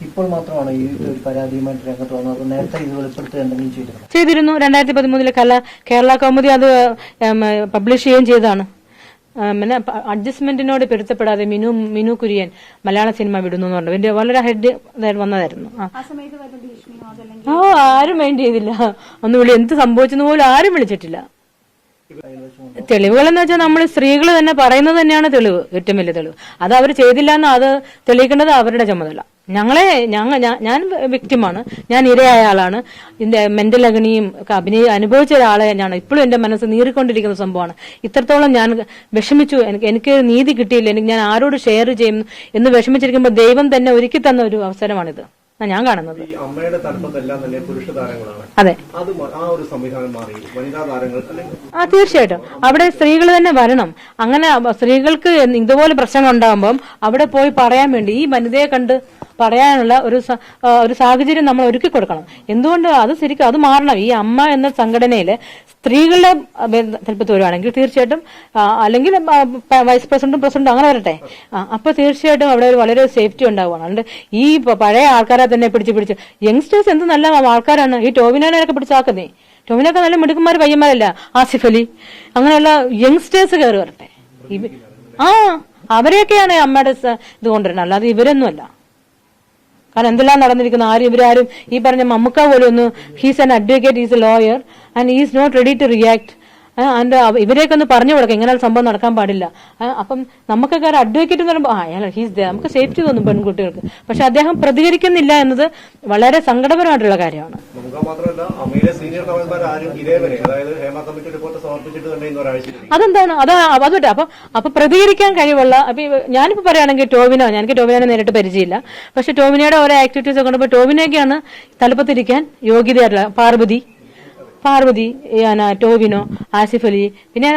ഇപ്പോൾ മാത്രമാണ് ഈ ഒരു പരാതിയുമായിട്ട് രംഗത്ത് വന്നത്. നേരത്തെ ഇത് വെളിപ്പെടുത്തുക എന്തെങ്കിലും ചെയ്തിരുന്നു. 2013 കേരള കൗമുദി അത് പബ്ലിഷ് ചെയ്യുകയും ചെയ്തതാണ്. പിന്നെ അഡ്ജസ്റ്റ്മെന്റിനോട് പൊരുത്തപ്പെടാതെ മിനു കുര്യൻ മലയാള സിനിമ വിടുന്നു എന്ന് പറഞ്ഞു. വളരെ ഹെഡ് വന്നതായിരുന്നു. ആരും മൈൻഡ് ചെയ്തില്ല. ഒന്ന് എന്ത് സംഭവിച്ചെന്ന് പോലും ആരും വിളിച്ചിട്ടില്ല. തെളിവുകൾ എന്ന് വെച്ചാൽ നമ്മൾ സ്ത്രീകൾ തന്നെ പറയുന്നത് തന്നെയാണ് തെളിവ്, ഏറ്റവും വലിയ തെളിവ്. അത് അവർ ചെയ്തില്ല എന്ന് അത് തെളിയിക്കേണ്ടത് അവരുടെ ചുമതല. ഞാൻ വിക്ടിമാണ്, ഞാൻ ഇരയായ ആളാണ്. ഇതിന്റെ മെന്റൽ അഗ്നിയും അനുഭവിച്ച ഒരാളെ ഞാൻ ഇപ്പോഴും എന്റെ മനസ്സ് നീറിക്കൊണ്ടിരിക്കുന്ന സംഭവമാണ്. ഇത്രത്തോളം ഞാൻ വിഷമിച്ചു, എനിക്ക് നീതി കിട്ടിയില്ല, ഞാൻ ആരോട് ഷെയർ ചെയ്യും എന്ന് വിഷമിച്ചിരിക്കുമ്പോൾ ദൈവം തന്നെ ഒരുക്കി തന്ന ഒരു അവസരമാണിത് ഞാൻ കാണുന്നത്. അമ്മയുടെ തലപ്പത്തെല്ലാം തന്നെ പുരുഷ താരങ്ങളാണ്. അതെ, ആ ഒരു സംവിധാനം മാറി വനിതാ താരങ്ങൾ. തീർച്ചയായിട്ടും അവിടെ സ്ത്രീകൾ തന്നെ വരണം. അങ്ങനെ സ്ത്രീകൾക്ക് ഇതുപോലെ പ്രശ്നങ്ങൾ ഉണ്ടാകുമ്പോൾ അവിടെ പോയി പറയാൻ വേണ്ടി ഈ വനിതയെ കണ്ട് പറയാനുള്ള ഒരു സാഹചര്യം നമ്മൾ ഒരുക്കി കൊടുക്കണം. എന്തുകൊണ്ട് അത് ശരിക്കും അത് മാറണം. ഈ അമ്മ എന്ന സംഘടനയില് സ്ത്രീകളുടെ തലപ്പത്ത് വരുവാണെങ്കിൽ തീർച്ചയായിട്ടും, അല്ലെങ്കിൽ വൈസ് പ്രസിഡന്റും അങ്ങനെ വരട്ടെ. അപ്പൊ തീർച്ചയായിട്ടും അവിടെ ഒരു വളരെ സേഫ്റ്റി ഉണ്ടാവുകയാണ്. അതുകൊണ്ട് ഈ പഴയ ആൾക്കാരെ തന്നെ പിടിച്ച് യങ്സ്റ്റേഴ്സ് എന്ത് നല്ല ആൾക്കാരാണ്. ഈ ടോവിനോനൊക്കെ പിടിച്ചാക്കുന്നേ. ടോവിനൊക്കെ നല്ല മിടുക്കന്മാർ പയ്യന്മാരല്ല. ആസിഫ് അലി അങ്ങനെയുള്ള യങ്സ്റ്റേഴ്സ് കയറി വരട്ടെ. അവരെയൊക്കെയാണ് അമ്മയുടെ ഇത് കൊണ്ടുവരുന്നത്, അല്ലാതെ ഇവരൊന്നും അല്ല. കാരണം എന്തെല്ലാം നടന്നിരിക്കുന്നു. ഇവരാരും ഈ പറഞ്ഞ മമ്മുക്ക പോലും ഒന്ന് he's an advocate, is a lawyer and is not ready to react. ഇവരെയൊക്കെ ഒന്ന് പറഞ്ഞു കൊടുക്കാം ഇങ്ങനെ സംഭവം നടക്കാൻ പാടില്ല. അപ്പം നമുക്കൊക്കെ ഒരു അഡ്വക്കേറ്റ് എന്ന് പറയുമ്പോൾ അയാൾ നമുക്ക് സേഫ്റ്റി തോന്നും പെൺകുട്ടികൾക്ക്. പക്ഷെ അദ്ദേഹം പ്രതികരിക്കുന്നില്ല എന്നത് വളരെ സങ്കടപരമായിട്ടുള്ള കാര്യമാണ്. അതെന്താണ് അതുകൊണ്ട് അപ്പൊ പ്രതികരിക്കാൻ കഴിവുള്ള ഞാനിപ്പോ പറയുകയാണെങ്കിൽ എനിക്ക് ടോവിനോനെ നേരിട്ട് പരിചയമില്ല. പക്ഷെ ടോവിനോയുടെ ഓരോ ആക്ടിവിറ്റീസ് ഒക്കെ കണ്ടപ്പോൾ ടോവിനൊക്കെയാണ് തലപ്പത്തിരിക്കാൻ യോഗ്യതയായിട്ടുള്ള. പാർവതി, ടോവിനോ, ആസിഫ് അലി, പിന്നെ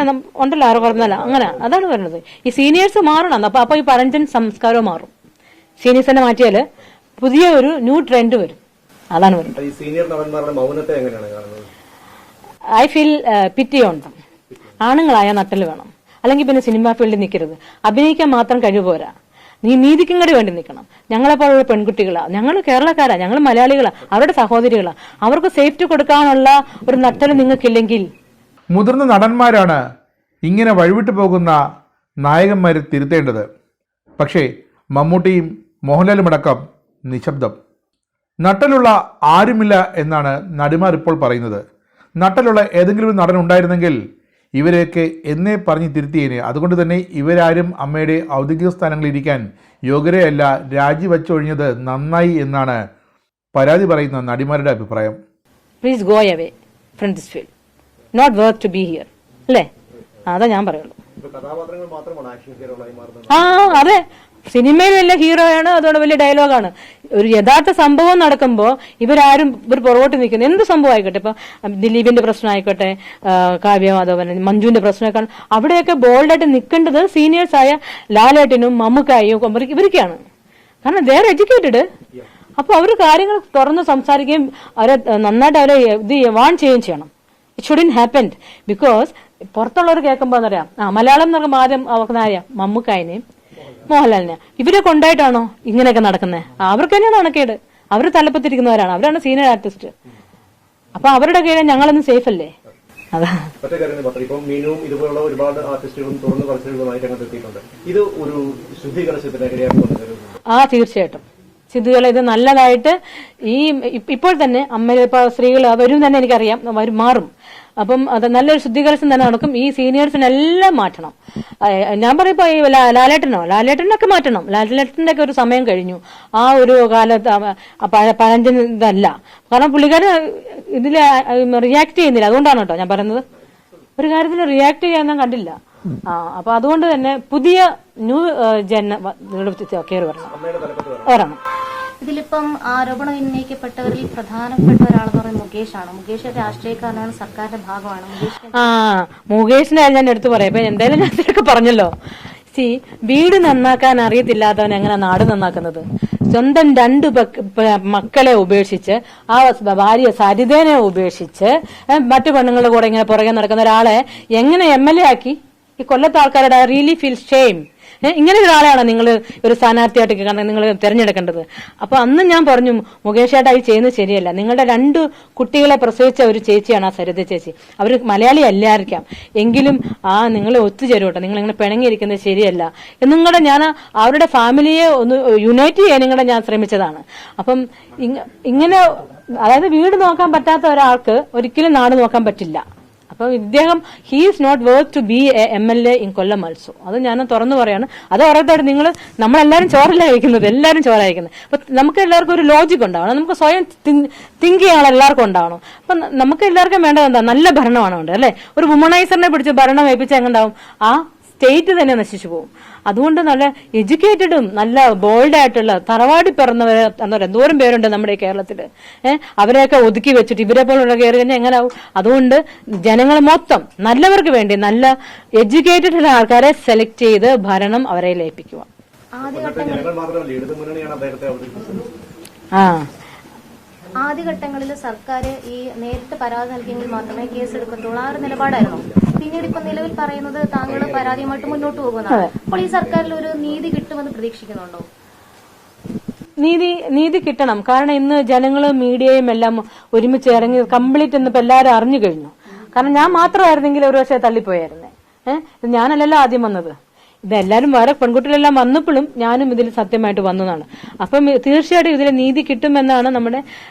ഉണ്ടല്ലോ ആരോ പറഞ്ഞല്ല. അങ്ങനെ അതാണ് പറയുന്നത്. ഈ സീനിയേഴ്സ് മാറണം. അപ്പൊ ഈ പഴഞ്ചൻ സംസ്കാരവും മാറും. സീനിയേഴ്സിനെ മാറ്റിയാല് പുതിയ ഒരു ന്യൂ ട്രെൻഡ് വരും. അതാണ് പറയുന്നത്. ഐ ഫീൽ പിറ്റി ഉണ്ട്. ആണുങ്ങളായ നട്ടല് വേണം. അല്ലെങ്കിൽ പിന്നെ സിനിമാ ഫീൽഡിൽ നിൽക്കരുത്. അഭിനയിക്കാൻ മാത്രം കഴിവ് പോരാ. നീ നീതിക്കും കൂടി വേണ്ടി നിൽക്കണം. ഞങ്ങളെപ്പോലുള്ള പെൺകുട്ടികളാ, ഞങ്ങൾ കേരളക്കാരാ, ഞങ്ങൾ മലയാളികളാ, അവരുടെ സഹോദരികളാ. അവർക്ക് സേഫ്റ്റി കൊടുക്കാനുള്ള ഒരു നട്ടല് നിങ്ങൾക്കില്ലെങ്കിൽ. മുതിർന്ന നടന്മാരാണ് ഇങ്ങനെ വഴിവിട്ടു പോകുന്ന നായകന്മാരെ തിരുത്തേണ്ടത്. പക്ഷേ മമ്മൂട്ടിയും മോഹൻലാലുമടക്കം നിശബ്ദം. നട്ടലുള്ള ആരുമില്ല എന്നാണ് നടിമാർ ഇപ്പോൾ പറയുന്നത്. നട്ടലുള്ള ഏതെങ്കിലും നടൻ ഉണ്ടായിരുന്നെങ്കിൽ ഇവരെയൊക്കെ എന്നേ പറഞ്ഞ് തിരുത്തിയേനെ. അതുകൊണ്ട് തന്നെ ഇവരാരും അമ്മയുടെ ഔദ്യോഗിക സ്ഥാനങ്ങളിൽ ഇരിക്കാൻ യോഗ്യരയല്ല, രാജിവെച്ചൊഴിഞ്ഞത് നന്നായി എന്നാണ് പരാതി പറയുന്ന നടിമാരുടെ അഭിപ്രായം. Please go away from this field, not worth to be here, അല്ലേ? അതാ ഞാൻ പറയുള്ളൂ. ഇപ്പൊ കഥാപാത്രങ്ങൾ മാത്രമാണ് ആക്ഷൻ ഹീറോകളായി മാറുന്നത്. അതെ, സിനിമയിൽ വലിയ ഹീറോയാണ്, അതോടെ വലിയ ഡയലോഗാണ്. ഒരു യഥാർത്ഥ സംഭവം നടക്കുമ്പോൾ ഇവരാരും പുറകോട്ട് നിൽക്കുന്നത്. എന്ത് സംഭവം ആയിക്കോട്ടെ, ഇപ്പൊ ദിലീപിന്റെ പ്രശ്നം ആയിക്കോട്ടെ, കാവ്യ മാധവൻ, മഞ്ജുവിന്റെ പ്രശ്നമൊക്കെ, അവിടെയൊക്കെ ബോൾഡായിട്ട് നിൽക്കേണ്ടത് സീനിയേഴ്സായ ലാലേട്ടനും മമ്മൂക്കായും ഇവർക്കാണ്. കാരണം ദേ ആർ എഡ്യൂക്കേറ്റഡ്. അപ്പൊ അവർ കാര്യങ്ങൾ തുറന്ന് സംസാരിക്കുകയും അവരെ നന്നായിട്ട് അവരെ ഇത് വാൺ ചെയ്യുകയും ചെയ്യണം. It shouldn't happen. ബിക്കോസ് പുറത്തുള്ളവർ കേൾക്കുമ്പോൾ എന്നറിയാം, മലയാളം എന്ന് പറയുമ്പോൾ ആദ്യം അവർക്ക് മമ്മൂക്കായനെയും മോഹൻലാലിനെ ഇവരെ കൊണ്ടായിട്ടാണോ ഇങ്ങനെയൊക്കെ നടക്കുന്നത്? അവർക്ക് തന്നെയാണ് നടക്കേട്. അവർ തലപ്പത്തിരിക്കുന്നവരാണ്, അവരാണ് സീനിയർ ആർട്ടിസ്റ്റ്. അപ്പൊ അവരുടെ കീഴിൽ ഞങ്ങളൊന്നും സേഫ് അല്ലേ? അതാ മറ്റേ കാര്യം പറഞ്ഞു. ഇപ്പം മീനുവും ഇതുപോലുള്ള ഒരുപാട് ആർട്ടിസ്റ്റുകളും തുറന്നു പറച്ചിലുകളുമായി രംഗത്തെത്തിയിട്ടുണ്ട്. ഇത് ഒരു ശുദ്ധീകരണത്തിന് ഇടയാക്കുമെന്ന് തീർച്ചയായിട്ടും സിദ്ധുകൾ ഇത് നല്ലതായിട്ട് ഇപ്പോൾ തന്നെ അമ്മ ഇപ്പൊ സ്ത്രീകൾ വരും തന്നെ എനിക്കറിയാം, മാറും. അപ്പം അത് നല്ലൊരു ശുദ്ധീകരണം തന്നെ നടക്കും. ഈ സീനിയേഴ്സിനെല്ലാം മാറ്റണം. ഞാൻ പറയപ്പോ ഈ ലാലേട്ടനൊക്കെ മാറ്റണം. ലാലേട്ടന്റെ ഒക്കെ ഒരു സമയം കഴിഞ്ഞു. ആ ഒരു കാലത്ത് പഴഞ്ചൻ ഇതല്ല. കാരണം പുള്ളിക്കാരൻ ഇതിൽ റിയാക്ട് ചെയ്യുന്നില്ല. അതുകൊണ്ടാണ് കേട്ടോ ഞാൻ പറയുന്നത്. ഒരു കാര്യത്തിൽ റിയാക്ട് ചെയ്യാൻ ഞാൻ കണ്ടില്ല. അപ്പൊ അതുകൊണ്ട് തന്നെ പുതിയ ന്യൂ കയറി വരണം. ഇതിലിപ്പം ആരോപണം ഉന്നയിക്കപ്പെട്ടവരിൽ പ്രധാനപ്പെട്ട ഒരാളെന്ന് പറയുന്നത് മുകേഷാണ്. മുകേഷ് രാഷ്ട്രീയക്കാരനാണ്, സർക്കാരിന്റെ ഭാഗമാണ്. മുകേഷിന്റെ കാര്യം ഞാൻ എടുത്തു പറയാം. ഇപ്പൊ എന്തായാലും ഞാൻ ഇതൊക്കെ പറഞ്ഞല്ലോ. വീട് നന്നാക്കാൻ അറിയത്തില്ലാത്തവൻ എങ്ങനെ നാട് നന്നാക്കുന്നത്? സ്വന്തം 2 മക്കളെ ഉപേക്ഷിച്ച്, ആ ഭാര്യ സരിതേനെ ഉപേക്ഷിച്ച് മറ്റു പെണ്ണുങ്ങളുടെ കൂടെ ഇങ്ങനെ പുറകെ നടക്കുന്ന ഒരാളെ എങ്ങനെ MLA ആക്കി? ഈ കൊല്ലത്തെ ആൾക്കാരുടെ റിയലി ഫീൽ ഷെയിം. ഇങ്ങനെ ഒരാളെയാണ് നിങ്ങൾ ഒരു സ്ഥാനാർത്ഥിയായിട്ട് നിങ്ങൾ തിരഞ്ഞെടുക്കേണ്ടത്. അപ്പൊ അന്ന് ഞാൻ പറഞ്ഞു, മുകേഷ് ചേട്ടാ ഇത് ചെയ്യുന്നത് ശരിയല്ല. നിങ്ങളുടെ 2 കുട്ടികളെ പ്രസവിച്ച ഒരു ചേച്ചിയാണ് ആ സരിത ചേച്ചി. അവർ മലയാളി അല്ലായിരിക്കാം, എങ്കിലും നിങ്ങൾ ഒത്തുചേരൂട്ടോ, നിങ്ങൾ ഇങ്ങനെ പിണങ്ങിയിരിക്കുന്നത് ശരിയല്ല നിങ്ങളുടെ ഞാൻ അവരുടെ ഫാമിലിയെ ഒന്ന് യുണൈറ്റ് ചെയ്യാൻ ഞാൻ ശ്രമിച്ചതാണ്. അപ്പം ഇങ്ങനെ അതായത് വീട് നോക്കാൻ പറ്റാത്ത ഒരാൾക്ക് ഒരിക്കലും നാട് നോക്കാൻ പറ്റില്ല. അപ്പൊ ഇദ്ദേഹം he's not worth to be a MLA in Kollam also. അത് ഞാൻ തുറന്നു പറയാണ്. അത് ഓരോരുത്തരും നമ്മളെല്ലാവരും ചോറല്ല കഴിക്കുന്നത്, എല്ലാവരും ചോറ കഴിക്കുന്നത്. അപ്പൊ നമുക്ക് എല്ലാവർക്കും ഒരു ലോജിക് ഉണ്ടാവണം, നമുക്ക് സ്വയം തിങ്ക് ചെയ്യാനുള്ള എല്ലാവർക്കും ഉണ്ടാവണം. അപ്പൊ നമുക്ക് എല്ലാവർക്കും വേണ്ടത് എന്താ? നല്ല ഭരണമാണ് വേണ്ടത്, അല്ലെ? ഒരു വുമണൈസറിനെ പിടിച്ച് ഭരണം ഏൽപ്പിച്ചാൽ എങ്ങനെണ്ടാവും? ആ സ്റ്റേറ്റ് തന്നെ നശിച്ചു പോകും. അതുകൊണ്ട് നല്ല എഡ്യൂക്കേറ്റഡും നല്ല ബോൾഡായിട്ടുള്ള തറവാടി പിറന്നവരെ എന്തോരം പേരുണ്ട് നമ്മുടെ കേരളത്തില്. അവരെയൊക്കെ ഒതുക്കി വെച്ചിട്ട് ഇവരെ പോലുള്ള കയറി കഴിഞ്ഞാൽ എങ്ങനെയാവും? അതുകൊണ്ട് ജനങ്ങൾ മൊത്തം നല്ലവർക്ക് വേണ്ടി നല്ല എഡ്യൂക്കേറ്റഡ് ആൾക്കാരെ സെലക്ട് ചെയ്ത് ഭരണം അവരെ ഏൽപ്പിക്കുക. ആദ്യഘട്ടങ്ങളിൽ സർക്കാർ ഈ നേരിട്ട് പരാതി നൽകിയെങ്കിൽ മാത്രമേ കേസ് എടുക്കത്തുള്ളൂ. ആ ഒരു നിലപാടായിരുന്നു. പിന്നീട് ഇപ്പൊ നിലവിൽ പറയുന്നത് താങ്കൾ പരാതിയുമായിട്ട് മുന്നോട്ട് പോകുന്നതാണ്. അപ്പോൾ ഈ സർക്കാരിൽ ഒരു നീതി കിട്ടുമെന്ന് പ്രതീക്ഷിക്കുന്നുണ്ടോ? നീതി കിട്ടണം. കാരണം ഇന്ന് ജനങ്ങളും മീഡിയയും എല്ലാം ഒരുമിച്ച് ഇറങ്ങി കംപ്ലീറ്റ് ഇന്നിപ്പോ എല്ലാവരും അറിഞ്ഞു കഴിഞ്ഞു. കാരണം ഞാൻ മാത്രമായിരുന്നെങ്കിൽ ഒരു പക്ഷേ തള്ളിപ്പോയായിരുന്നേ. ഞാനല്ലല്ലോ ആദ്യം വന്നത്. ഇതെല്ലാരും വേറെ പെൺകുട്ടികളെല്ലാം വന്നപ്പോഴും ഞാനും ഇതിൽ സത്യമായിട്ട് വന്നതാണ്. അപ്പം തീർച്ചയായിട്ടും ഇതിൽ നീതി കിട്ടുമെന്നാണ് നമ്മുടെ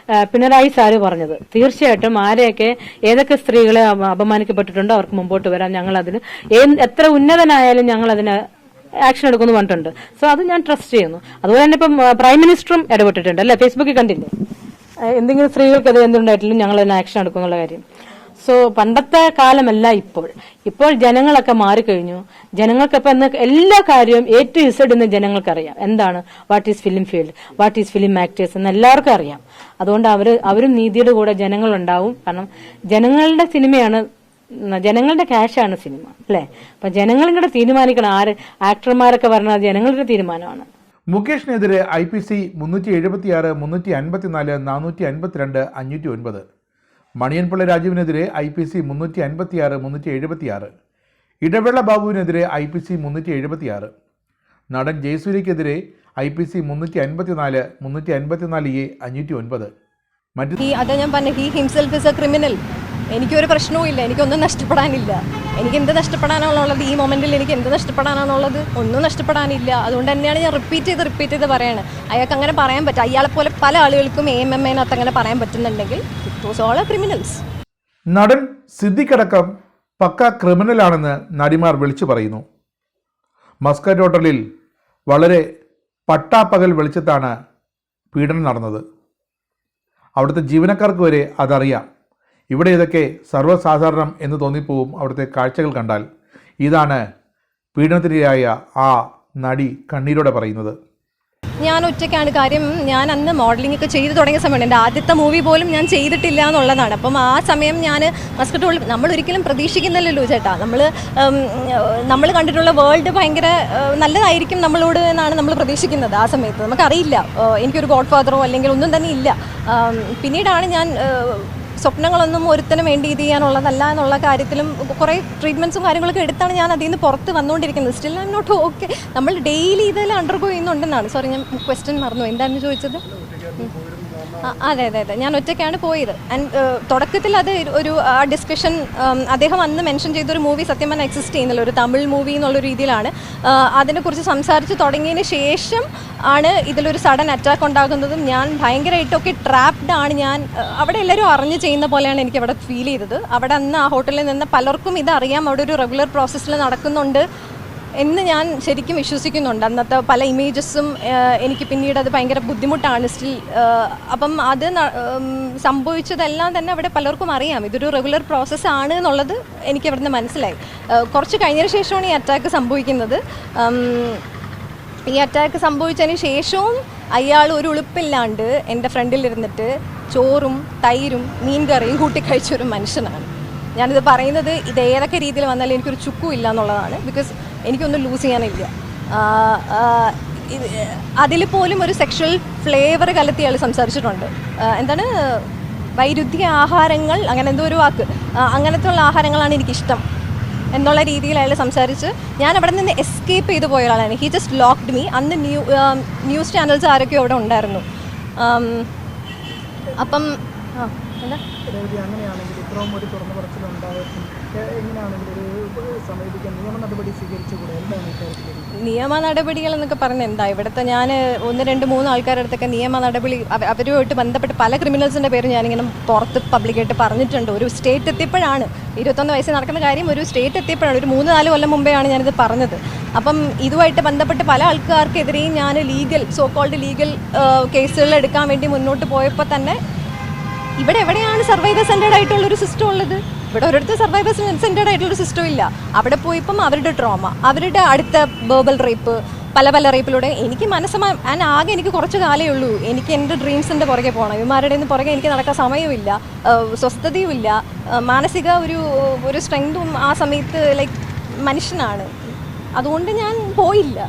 പിണറായി സാറ് പറഞ്ഞത്. തീർച്ചയായിട്ടും ആരെയൊക്കെ ഏതൊക്കെ സ്ത്രീകളെ അപമാനിക്കപ്പെട്ടിട്ടുണ്ടോ അവർക്ക് മുമ്പോട്ട് വരാൻ ഞങ്ങൾ അതിന് എത്ര ഉന്നതനായാലും ഞങ്ങൾ അതിന് ആക്ഷൻ എടുക്കുമെന്ന് പറഞ്ഞിട്ടുണ്ട്. സോ അത് ഞാൻ ട്രസ്റ്റ് ചെയ്യുന്നു. അതുപോലെ തന്നെ ഇപ്പം പ്രൈം മിനിസ്റ്ററും ഇടപെട്ടിട്ടുണ്ട്, അല്ലെ? ഫേസ്ബുക്കിൽ കണ്ടില്ലേ? എന്തെങ്കിലും സ്ത്രീകൾക്ക് അത് എന്തുണ്ടായിട്ടില്ല ഞങ്ങൾ അതിന് ആക്ഷൻ എടുക്കുന്നുള്ള കാര്യം. സോ പണ്ടത്തെ കാലമല്ല ഇപ്പോൾ ജനങ്ങളൊക്കെ മാറിക്കഴിഞ്ഞു. ജനങ്ങൾക്ക് ഇപ്പം എല്ലാ കാര്യവും A to Z എന്ന് ജനങ്ങൾക്കറിയാം. എന്താണ് what is film field, what is film actors എന്ന് എല്ലാവർക്കും അറിയാം. അതുകൊണ്ട് അവരും നീതിയുടെ കൂടെ ജനങ്ങളുണ്ടാവും. കാരണം ജനങ്ങളുടെ സിനിമയാണ്, ജനങ്ങളുടെ ക്യാഷാണ് സിനിമ, അല്ലെ? അപ്പൊ ജനങ്ങളും കൂടെ തീരുമാനിക്കണം. ആക്ടർമാരൊക്കെ പറഞ്ഞാൽ ജനങ്ങളുടെ തീരുമാനമാണ്. മുകേഷിനെതിരെ IPC 376, 354, 452, 509. മണിയൻപിള്ള രാജുവിനെതിരെ IPC 356, 376. ഇടവേള ബാബുവിനെതിരെ IPC 376. നടൻ ജയസൂര്യക്കെതിരെ IPC 354, 354A, 509. അതാ ഞാൻ പറഞ്ഞ he himself is A criminal. എനിക്കൊരു പ്രശ്നവും ഇല്ല, എനിക്കൊന്നും നഷ്ടപ്പെടാനില്ല. എനിക്ക് എന്ത് നഷ്ടപ്പെടാനാണുള്ളത്? ഈ മൊമെന്റിൽ എനിക്ക് എന്ത് നഷ്ടപ്പെടാനാണുള്ളത്? ഒന്നും നഷ്ടപ്പെടാനില്ല. അതുകൊണ്ട് തന്നെയാണ് ഞാൻ റിപ്പീറ്റ് ചെയ്ത് പറയണത്. അയാൾക്ക് അങ്ങനെ പറയാൻ പറ്റും. അയാളെ പോലെ പല ആളുകൾക്കും AMMനകത്ത് അങ്ങനെ പറയാൻ പറ്റുന്നുണ്ടെങ്കിൽ ദോസ് ഓൾ ആർ ക്രിമിനൽസ്. നടൻ സിദ്ദിഖടക്കം പക്ക ക്രിമിനലാണെന്ന് നടിമാർ വിളിച്ചു പറയുന്നു. മസ്കറ്റ് ഹോട്ടലിൽ വളരെ പട്ടാപ്പകൽ വെളിച്ചത്താണ് പീഡനം നടന്നത്. അവിടുത്തെ ജീവനക്കാർക്ക് വരെ അതറിയാം. ഇവിടെ ഇതൊക്കെ സർവ്വസാധാരണം എന്ന് തോന്നിപ്പോവും അവിടുത്തെ കാഴ്ചകൾ കണ്ടാൽ. ഇതാണ് പീഡനത്തിനിരയായ ആ നടി കണ്ണീരോടെ പറയുന്നത്. ഞാൻ ഒറ്റയ്ക്കാണ്. കാര്യം ഞാൻ അന്ന് മോഡലിംഗ് ഒക്കെ ചെയ്തു തുടങ്ങിയ സമയമാണ്. എൻ്റെ ആദ്യത്തെ മൂവി പോലും ഞാൻ ചെയ്തിട്ടില്ല എന്നുള്ളതാണ്. അപ്പം ആ സമയം ഞാൻ മസ്കറ്റ് ഹോളിൽ നമ്മളൊരിക്കലും പ്രതീക്ഷിക്കുന്നില്ലല്ലോ ചേട്ടാ. നമ്മൾ കണ്ടിട്ടുള്ള വേൾഡ് ഭയങ്കര നല്ലതായിരിക്കും നമ്മളോട് എന്നാണ് നമ്മൾ പ്രതീക്ഷിക്കുന്നത്. ആ സമയത്ത് നമുക്കറിയില്ല, എനിക്കൊരു ഗോഡ് ഫാദറോ അല്ലെങ്കിൽ ഒന്നും തന്നെ ഇല്ല. പിന്നീടാണ് ഞാൻ സ്വപ്നങ്ങളൊന്നും ഒരുത്തനും വേണ്ടി ഇത് ചെയ്യാനുള്ളതല്ല എന്നുള്ള കാര്യത്തിലും കുറേ ട്രീറ്റ്മെൻറ്റ്സും കാര്യങ്ങളൊക്കെ എടുത്താണ് ഞാൻ അതിൽ നിന്ന് പുറത്ത് വന്നുകൊണ്ടിരിക്കുന്നത്. Still I am not okay. നമ്മൾ ഡെയിലി ഇതെല്ലാം അണ്ടർഗോ ചെയ്യുന്നുണ്ടെന്നാണ്. സോറി, ഞാൻ ക്വസ്റ്റ്യൻ മറന്നു. എന്തായിരുന്നു ചോദിച്ചത്? അതെ, ഞാൻ ഒറ്റയ്ക്കാണ് പോയത്. ആൻഡ് തുടക്കത്തിൽ അത് ഒരു ഡിസ്കഷൻ അദ്ദേഹം അന്ന് മെൻഷൻ ചെയ്തൊരു മൂവി സത്യം പറഞ്ഞാൽ എക്സിസ്റ്റ് ചെയ്യുന്നില്ല, ഒരു തമിഴ് മൂവി എന്നുള്ള രീതിയിലാണ്. അതിനെക്കുറിച്ച് സംസാരിച്ച് തുടങ്ങിയതിന് ശേഷം ആണ് ഇതിലൊരു സഡൻ അറ്റാക്ക് ഉണ്ടാകുന്നതും ഞാൻ ഭയങ്കരമായിട്ടൊക്കെ ട്രാപ്ഡ് ആണ്. ഞാൻ അവിടെ എല്ലാവരും അറിഞ്ഞ് ചെയ്യുന്ന പോലെയാണ് എനിക്ക് അവിടെ ഫീൽ ചെയ്തത്. അവിടെ അന്ന് ആ ഹോട്ടലിൽ നിന്ന് പലർക്കും ഇതറിയാം, അവിടെ ഒരു റെഗുലർ പ്രോസസ്സിൽ നടക്കുന്നുണ്ട് എന്ന് ഞാൻ ശരിക്കും വിശ്വസിക്കുന്നുണ്ട്. അന്നത്തെ പല ഇമേജസും എനിക്ക് പിന്നീട് അത് ഭയങ്കര ബുദ്ധിമുട്ടാണ് സ്റ്റിൽ. അപ്പം അത് സംഭവിച്ചതെല്ലാം തന്നെ അവിടെ പലർക്കും അറിയാം, ഇതൊരു റെഗുലർ പ്രോസസ്സാണ് എന്നുള്ളത് എനിക്ക് അവിടെ നിന്ന് മനസ്സിലായി. കുറച്ച് കഴിഞ്ഞതിന് ശേഷമാണ് ഈ അറ്റാക്ക് സംഭവിക്കുന്നത്. ഈ അറ്റാക്ക് സംഭവിച്ചതിന് ശേഷവും അയാൾ ഒരു ഉളുപ്പില്ലാണ്ട് എൻ്റെ ഫ്രണ്ടിലിരുന്നിട്ട് ചോറും തൈരും മീൻ കറിയും കൂട്ടിക്കഴിച്ചൊരു മനുഷ്യനാണ്. ഞാനിത് പറയുന്നത് ഇത് ഏതൊക്കെ രീതിയിൽ വന്നാലും എനിക്കൊരു ചുക്കും ഇല്ല എന്നുള്ളതാണ്. ബിക്കോസ് എനിക്കൊന്നും ലൂസ് ചെയ്യാനില്ല. അതിൽ പോലും ഒരു സെക്ഷൽ ഫ്ലേവർ കലർത്തി അയാൾ സംസാരിച്ചിട്ടുണ്ട്. എന്താണ് വൈരുദ്ധ്യ ആഹാരങ്ങൾ, അങ്ങനെ എന്തോ ഒരു വാക്ക്, അങ്ങനത്തെ ഉള്ള ആഹാരങ്ങളാണ് എനിക്കിഷ്ടം എന്നുള്ള രീതിയിൽ അയാൾ സംസാരിച്ച് ഞാൻ അവിടെ നിന്ന് എസ്കേപ്പ് ചെയ്ത് പോയ ഒരാളാണ്. He just locked me. അന്ന് ന്യൂസ് ചാനൽസ് ആരൊക്കെയോ അവിടെ ഉണ്ടായിരുന്നു. അപ്പം എന്താ അങ്ങനെയാണെങ്കിൽ ഇത്രയും ഒരു തുറന്നു പറച്ചിലുണ്ടായിട്ടും എങ്ങനെയാണെങ്കിൽ ഒരു സമീപിക്കാൻ നിയമ നടപടി സ്വീകരിച്ചുകൂടെ? എന്താണ് ഇക്കാര്യത്തിൽ നിയമ നടപടികൾ എന്നൊക്കെ പറഞ്ഞാൽ എന്താ? ഇവിടുത്തെ ഞാൻ 1, 2, 3 ആൾക്കാരുടെ അടുത്തൊക്കെ നിയമ നടപടി അവരുമായിട്ട് ബന്ധപ്പെട്ട് പല ക്രിമിനൽസിൻ്റെ പേര് ഞാനിങ്ങനെ പുറത്ത് പബ്ലിക്കായിട്ട് പറഞ്ഞിട്ടുണ്ട്. ഒരു സ്റ്റേറ്റ് എത്തിയപ്പോഴാണ്, 21 വയസ്സിൽ നടക്കുന്ന കാര്യം ഒരു സ്റ്റേറ്റ് എത്തിയപ്പോഴാണ്, ഒരു 3-4 കൊല്ലം മുമ്പെയാണ് ഞാനിത് പറഞ്ഞത്. അപ്പം ഇതുമായിട്ട് ബന്ധപ്പെട്ട് പല ആൾക്കാർക്കെതിരെയും ഞാൻ സോ കോൾഡ് ലീഗൽ കേസുകൾ എടുക്കാൻ വേണ്ടി മുന്നോട്ട് പോയപ്പോൾ തന്നെ ഇവിടെ എവിടെയാണ് സർവൈവർ സെൻറ്റേഡ് ആയിട്ടുള്ളൊരു സിസ്റ്റം ഉള്ളത്? ഇവിടെ ഒരിടത്ത് സർവൈവർ സെൻറ്റേഡ് ആയിട്ടുള്ളൊരു സിസ്റ്റം ഇല്ല. അവിടെ പോയിപ്പം അവരുടെ ട്രോമ, അവരുടെ അടുത്ത വെർബൽ റേപ്പ്, പല റേപ്പിലൂടെ എനിക്ക് ആകെ എനിക്ക് കുറച്ച് കാലമേ ഉള്ളൂ. എനിക്ക് എൻ്റെ ഡ്രീംസിൻ്റെ പുറകെ പോകണം. ഇവന്മാരുടെ നിന്ന് പുറകെ എനിക്ക് നടക്കാൻ സമയമില്ല, സ്വസ്ഥതയുമില്ല, മാനസിക ഒരു സ്ട്രെങ്തും ആ സമയത്ത് ലൈക്ക് മനുഷ്യനാണ്. അതുകൊണ്ട് ഞാൻ പോയില്ല.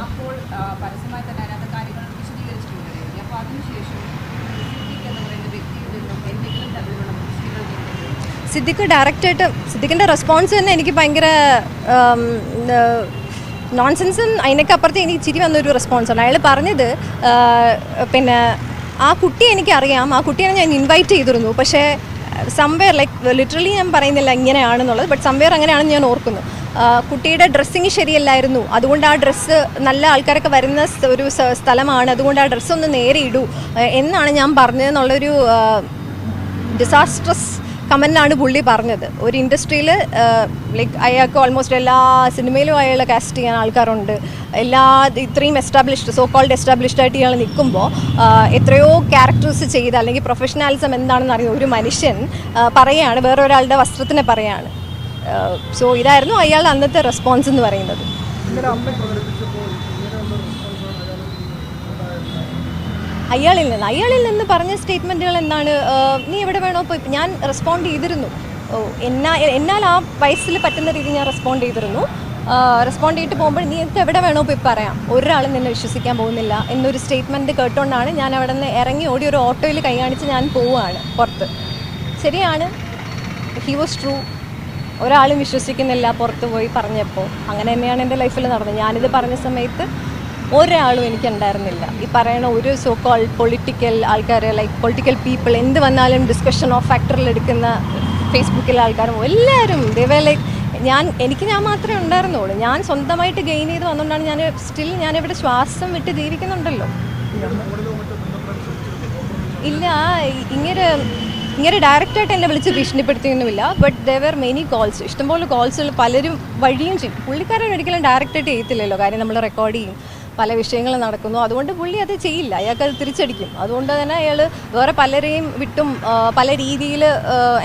അപ്പോൾ പരസ്യമായി തന്നെ അതിനകത്ത് കാര്യങ്ങൾ വിശദീകരിച്ചിട്ടുണ്ട്. അപ്പോൾ അതിനുശേഷം സിദ്ദിഖ് ഡയറക്റ്റായിട്ട് സിദ്ദിഖിൻ്റെ റെസ്പോൺസ് തന്നെ എനിക്ക് ഭയങ്കര നോൺസെൻസും അതിനൊക്കെ അപ്പുറത്ത് എനിക്ക് ചിരി വന്നൊരു റെസ്പോൺസാണ്. അയാൾ പറഞ്ഞത് പിന്നെ ആ കുട്ടിയെ എനിക്കറിയാം, ആ കുട്ടിയെ ഞാൻ ഇൻവൈറ്റ് ചെയ്തിരുന്നു, പക്ഷേ സംവെയർ ലൈക്ക് ലിറ്ററലി ഞാൻ പറയുന്നില്ല ഇങ്ങനെയാണെന്നുള്ളത്, ബട്ട് സംവെയർ അങ്ങനെയാണെന്ന് ഞാൻ ഓർക്കുന്നു. കുട്ടിയുടെ ഡ്രസ്സിങ് ശരിയല്ലായിരുന്നു, അതുകൊണ്ട് ആ ഡ്രസ്സ് നല്ല ആൾക്കാരൊക്കെ വരുന്ന ഒരു സ്ഥലമാണ്, അതുകൊണ്ട് ആ ഡ്രസ്സൊന്ന് നേരെ ഇടൂ എന്നാണ് ഞാൻ പറഞ്ഞതെന്നുള്ളൊരു ഡിസാസ്ട്രസ് കമൻ്റാണ് പുള്ളി പറഞ്ഞത്. ഒരു ഇൻഡസ്ട്രിയിൽ ലൈക്ക് അയാൾക്ക് ഓൾമോസ്റ്റ് എല്ലാ സിനിമയിലും അയാളെ കാസ്റ്റ് ചെയ്യാൻ ആൾക്കാരുണ്ട്, ഇത്രയും സോ കോൾഡ് എസ്റ്റാബ്ലിഷ്ഡ് ആയിട്ട് ഇയാൾ നിൽക്കുമ്പോൾ എത്രയോ ക്യാരക്ടേഴ്സ് ചെയ്ത് അല്ലെങ്കിൽ പ്രൊഫഷണാലിസം എന്താണെന്ന് അറിയുന്ന ഒരു മനുഷ്യൻ പറയുകയാണ്, വേറൊരാളുടെ വസ്ത്രത്തിനെ പറയുകയാണ്. സോ ഇതായിരുന്നു അയാളുടെ അന്നത്തെ റെസ്പോൺസ് എന്ന് പറയുന്നത്. അയാളിൽ നിന്ന് പറഞ്ഞ സ്റ്റേറ്റ്മെൻറ്റുകൾ എന്താണ്, നീ എവിടെ വേണോ പോയി, ഞാൻ റെസ്പോണ്ട് ചെയ്തിരുന്നു. എന്നാൽ ആ വയസ്സിൽ പറ്റുന്ന രീതിയിൽ ഞാൻ റെസ്പോണ്ട് ചെയ്തിരുന്നു. റെസ്പോണ്ട് ചെയ്തിട്ട് പോകുമ്പോൾ നീ എവിടെ വേണോ പോയി പറയാം, ഒരാളും നിന്നെ വിശ്വസിക്കാൻ പോകുന്നില്ല എന്നൊരു സ്റ്റേറ്റ്മെൻറ്റ് കേട്ടുകൊണ്ടാണ് ഞാൻ അവിടെ നിന്ന് ഇറങ്ങി ഓടി ഒരു ഓട്ടോയിൽ കൈ കാണിച്ച് ഞാൻ പോവുകയാണ് പുറത്ത്. ശരിയാണ്, ഹി വാസ് ട്രൂ. ഒരാളും വിശ്വസിക്കുന്നില്ല പുറത്ത് പോയി പറഞ്ഞപ്പോൾ. അങ്ങനെ തന്നെയാണ് എൻ്റെ ലൈഫിൽ നടന്നത്. ഞാനിത് പറഞ്ഞ സമയത്ത് ഒരാളും എനിക്കുണ്ടായിരുന്നില്ല. ഈ പറയുന്ന ഒരു സോ കോൾ പൊളിറ്റിക്കൽ ആൾക്കാർ, ലൈക്ക് പൊളിറ്റിക്കൽ പീപ്പിൾ, എന്ത് വന്നാലും ഡിസ്കഷൻ ഓഫ് ഫാക്ടറിൽ എടുക്കുന്ന ഫേസ്ബുക്കിലെ ആൾക്കാരും എല്ലാവരും ദൈവ ലൈക്ക് ഞാൻ മാത്രമേ ഉണ്ടായിരുന്നുള്ളൂ. ഞാൻ സ്വന്തമായിട്ട് ഗെയിൻ ചെയ്ത് വന്നുകൊണ്ടാണ് ഞാൻ ഇവിടെ ശ്വാസം വിട്ട് ജീവിക്കുന്നുണ്ടല്ലോ. ഇല്ല, ഇങ്ങനെ ഡയറക്റ്റായിട്ട് എന്നെ വിളിച്ച് ഭീഷണിപ്പെടുത്തിയൊന്നുമില്ല. But there were many calls, ഇഷ്ടംപോലെ കോൾസുകൾ പലരും വഴിയും ചെയ്യും. പുള്ളിക്കാരൻ ഒരിക്കലും ഡയറക്റ്റായിട്ട് ചെയ്യത്തില്ലല്ലോ, കാര്യം നമ്മൾ റെക്കോർഡ് ചെയ്യും. പല വിഷയങ്ങൾ നടക്കുന്നു. അതുകൊണ്ട് പുള്ളി അത് ചെയ്യില്ല, അയാൾക്ക് അത് തിരിച്ചടിക്കും. അതുകൊണ്ട് തന്നെ അയാൾ വേറെ പലരെയും വിട്ടും പല രീതിയിൽ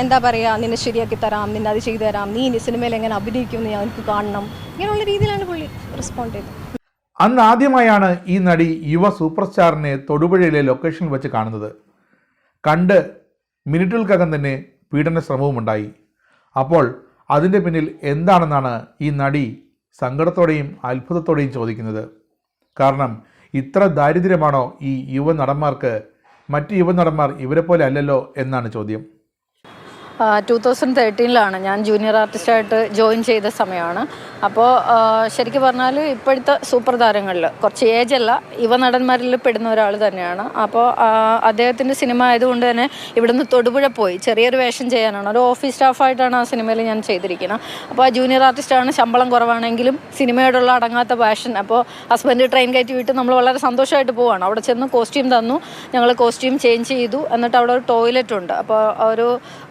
എന്താ പറയുക, നിന്നെ ശരിയാക്കി തരാം, നിന്നെ അത് ചെയ്തു തരാം, നീ സിനിമയിൽ എങ്ങനെ അഭിനയിക്കുമെന്ന് ഞങ്ങൾക്ക് കാണണം, ഇങ്ങനെയുള്ള രീതിയിലാണ് പുള്ളി റെസ്പോണ്ട് ചെയ്തത്. അന്ന് ആദ്യമായാണ് ഈ നടി യുവ സൂപ്പർ സ്റ്റാറിനെ തൊടുപുഴയിലെ ലൊക്കേഷനിൽ വെച്ച് കാണുന്നത്. കണ്ട് മിനിറ്റുകൾക്കകം തന്നെ പീഡന ശ്രമവുമുണ്ടായി. അപ്പോൾ അതിൻ്റെ പിന്നിൽ എന്താണെന്നാണ് ഈ നടി സങ്കടത്തോടെയും അത്ഭുതത്തോടെയും ചോദിക്കുന്നത്. കാരണം ഇത്ര ദാരിദ്ര്യമാണോ ഈ യുവ നടന്മാർക്ക്? മറ്റ് യുവ നടന്മാർ ഇവരെ പോലെ അല്ലല്ലോ എന്നാണ് ചോദ്യം. 2013 ഞാൻ ജൂനിയർ ആർട്ടിസ്റ്റായിട്ട് ജോയിൻ ചെയ്ത സമയമാണ്. അപ്പോൾ ശരിക്കും പറഞ്ഞാൽ ഇപ്പോഴത്തെ സൂപ്പർ താരങ്ങളിൽ കുറച്ച് ഏജല്ല, യുവ നടന്മാരിൽ പെടുന്ന ഒരാൾ തന്നെയാണ്. അപ്പോൾ അദ്ദേഹത്തിൻ്റെ സിനിമ ആയതുകൊണ്ട് തന്നെ ഇവിടുന്ന് തൊടുപുഴ പോയി ചെറിയൊരു വേഷം ചെയ്യാനാണ്. ഒരു ഓഫീസ് സ്റ്റാഫായിട്ടാണ് ആ സിനിമയിൽ ഞാൻ ചെയ്തിരിക്കുന്നത്. അപ്പോൾ ആ ജൂനിയർ ആർട്ടിസ്റ്റാണ്, ശമ്പളം കുറവാണെങ്കിലും സിനിമയോടുള്ള അടങ്ങാത്ത പാഷൻ. അപ്പോൾ ഹസ്ബൻഡ് ട്രെയിൻ കയറ്റി വിട്ട് നമ്മൾ വളരെ സന്തോഷമായിട്ട് പോവുകയാണ്. അവിടെ ചെന്ന് കോസ്റ്റ്യൂം തന്നു, ഞങ്ങൾ കോസ്റ്റ്യൂം ചേഞ്ച് ചെയ്തു. എന്നിട്ട് അവിടെ ഒരു ടോയ്ലറ്റ് ഉണ്ട്. അപ്പോൾ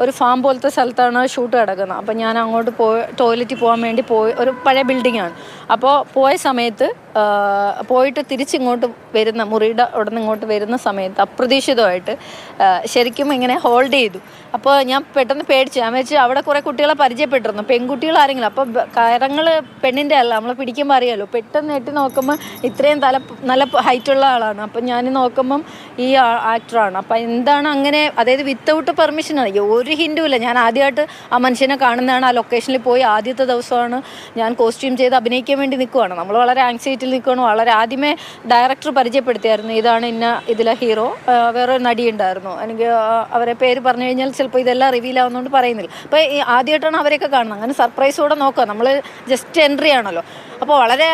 ഒരു ഫാം പോലത്തെ സ്ഥലത്താണ് ഷൂട്ട് കിടക്കുന്നത്. അപ്പോൾ ഞാൻ അങ്ങോട്ട് ടോയ്ലറ്റിൽ പോകാൻ വേണ്ടി ഒരു പഴയ ബിൽഡിങ്ങാണ്. അപ്പോൾ പോയ സമയത്ത് പോയിട്ട് തിരിച്ചിങ്ങോട്ട് വരുന്ന മുറിയുടെ അവിടെ നിന്ന് ഇങ്ങോട്ട് വരുന്ന സമയത്ത് അപ്രതീക്ഷിതമായിട്ട് ശരിക്കും ഇങ്ങനെ ഹോൾഡ് ചെയ്തു. അപ്പോൾ ഞാൻ പെട്ടെന്ന് പേടിച്ചു. ഞാൻ വെച്ച് അവിടെ കുറേ കുട്ടികളെ പരിചയപ്പെട്ടിരുന്നു, പെൺകുട്ടികൾ ആരെങ്കിലും. അപ്പോൾ കരങ്ങൾ പെണ്ണിൻ്റെ അല്ല, നമ്മൾ പിടിക്കുമ്പോൾ അറിയാമല്ലോ. പെട്ടെന്ന് എട്ടി നോക്കുമ്പോൾ ഇത്രയും നല്ല ഹൈറ്റുള്ള ആളാണ്. അപ്പം ഞാൻ നോക്കുമ്പം ഈ ആക്ടറാണ്. അപ്പം എന്താണ് അങ്ങനെ, അതായത് വിത്തൗട്ട് പെർമിഷനാണ്, ഒരു ഹിൻഡും ഇല്ല. ഞാൻ ആദ്യമായിട്ട് ആ മനുഷ്യനെ കാണുന്നതാണ്. ആ ലൊക്കേഷനിൽ പോയി ആദ്യത്തെ ദിവസമാണ് ഞാൻ കോസ്റ്റ്യൂം ചെയ്ത് അഭിനയിക്കാൻ വേണ്ടി നിൽക്കുവാണ്. നമ്മൾ വളരെ ആങ്സൈറ്റിയിൽ നിൽക്കുകയാണ്. വളരെ ആദ്യമേ ഡയറക്ടർ പരിചയപ്പെടുത്തിയായിരുന്നു, ഇതാണ് ഇതിലെ ഹീറോ. വേറൊരു നടി ഉണ്ടായിരുന്നു, എനിക്ക് അവരെ പേര് പറഞ്ഞു കഴിഞ്ഞാൽ ചിലപ്പോൾ ഇതെല്ലാം റിവീൽ ആവുന്നതുകൊണ്ട് പറയുന്നില്ല. അപ്പോൾ ആദ്യമായിട്ടാണ് അവരെയൊക്കെ കാണുന്നത്. അങ്ങനെ സർപ്രൈസോടെ നോക്കുക, നമ്മൾ ജസ്റ്റ് എൻട്രി ആണല്ലോ. അപ്പോൾ വളരെ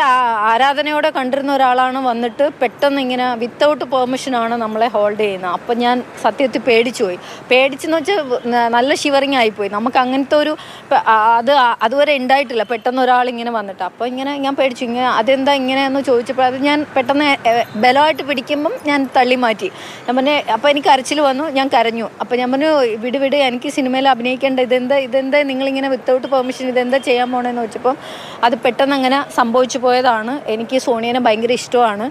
ആരാധനയോടെ കണ്ടിരുന്ന ഒരാളാണ് വന്നിട്ട് പെട്ടെന്ന് ഇങ്ങനെ വിത്തൗട്ട് പെർമിഷനാണ് നമ്മളെ ഹോൾഡ് ചെയ്യുന്നത്. അപ്പം ഞാൻ സത്യത്തിൽ പേടിച്ചുപോയി. പേടിച്ചെന്ന് വെച്ചാൽ നല്ല ഷിവറിങ് ആയിപ്പോയി. നമുക്ക് അങ്ങനത്തെ ഒരു അതുവരെ ഉണ്ടായിട്ടില്ല. പെട്ടെന്ന് ഒരാളിങ്ങനെ വന്നിട്ട് അപ്പോൾ ഇങ്ങനെ ഞാൻ പേടിച്ചു. അതെന്താ ഇങ്ങനെയെന്ന് ചോദിച്ചപ്പോൾ അത് ഞാൻ പെട്ടെന്ന് ബലമായിട്ട് പിടിക്കുമ്പം ഞാൻ തള്ളി മാറ്റി. ഞാൻ പറഞ്ഞു, അപ്പോൾ എനിക്ക് കരച്ചിൽ വന്നു, ഞാൻ കരഞ്ഞു. അപ്പോൾ ഞാൻ പറഞ്ഞു, വിട് എനിക്ക് സിനിമയിൽ അഭിനയിക്കേണ്ട, ഇതെന്താ നിങ്ങളിങ്ങനെ വിത്തൗട്ട് പെർമിഷൻ ഇതെന്താ ചെയ്യാൻ പോകണമെന്ന് വെച്ചപ്പം അത് പെട്ടെന്ന് അങ്ങനെ സംഭവിച്ചു പോയതാണ്. എനിക്ക് സോണിയനെ ഭയങ്കര ഇഷ്ടമാണ്.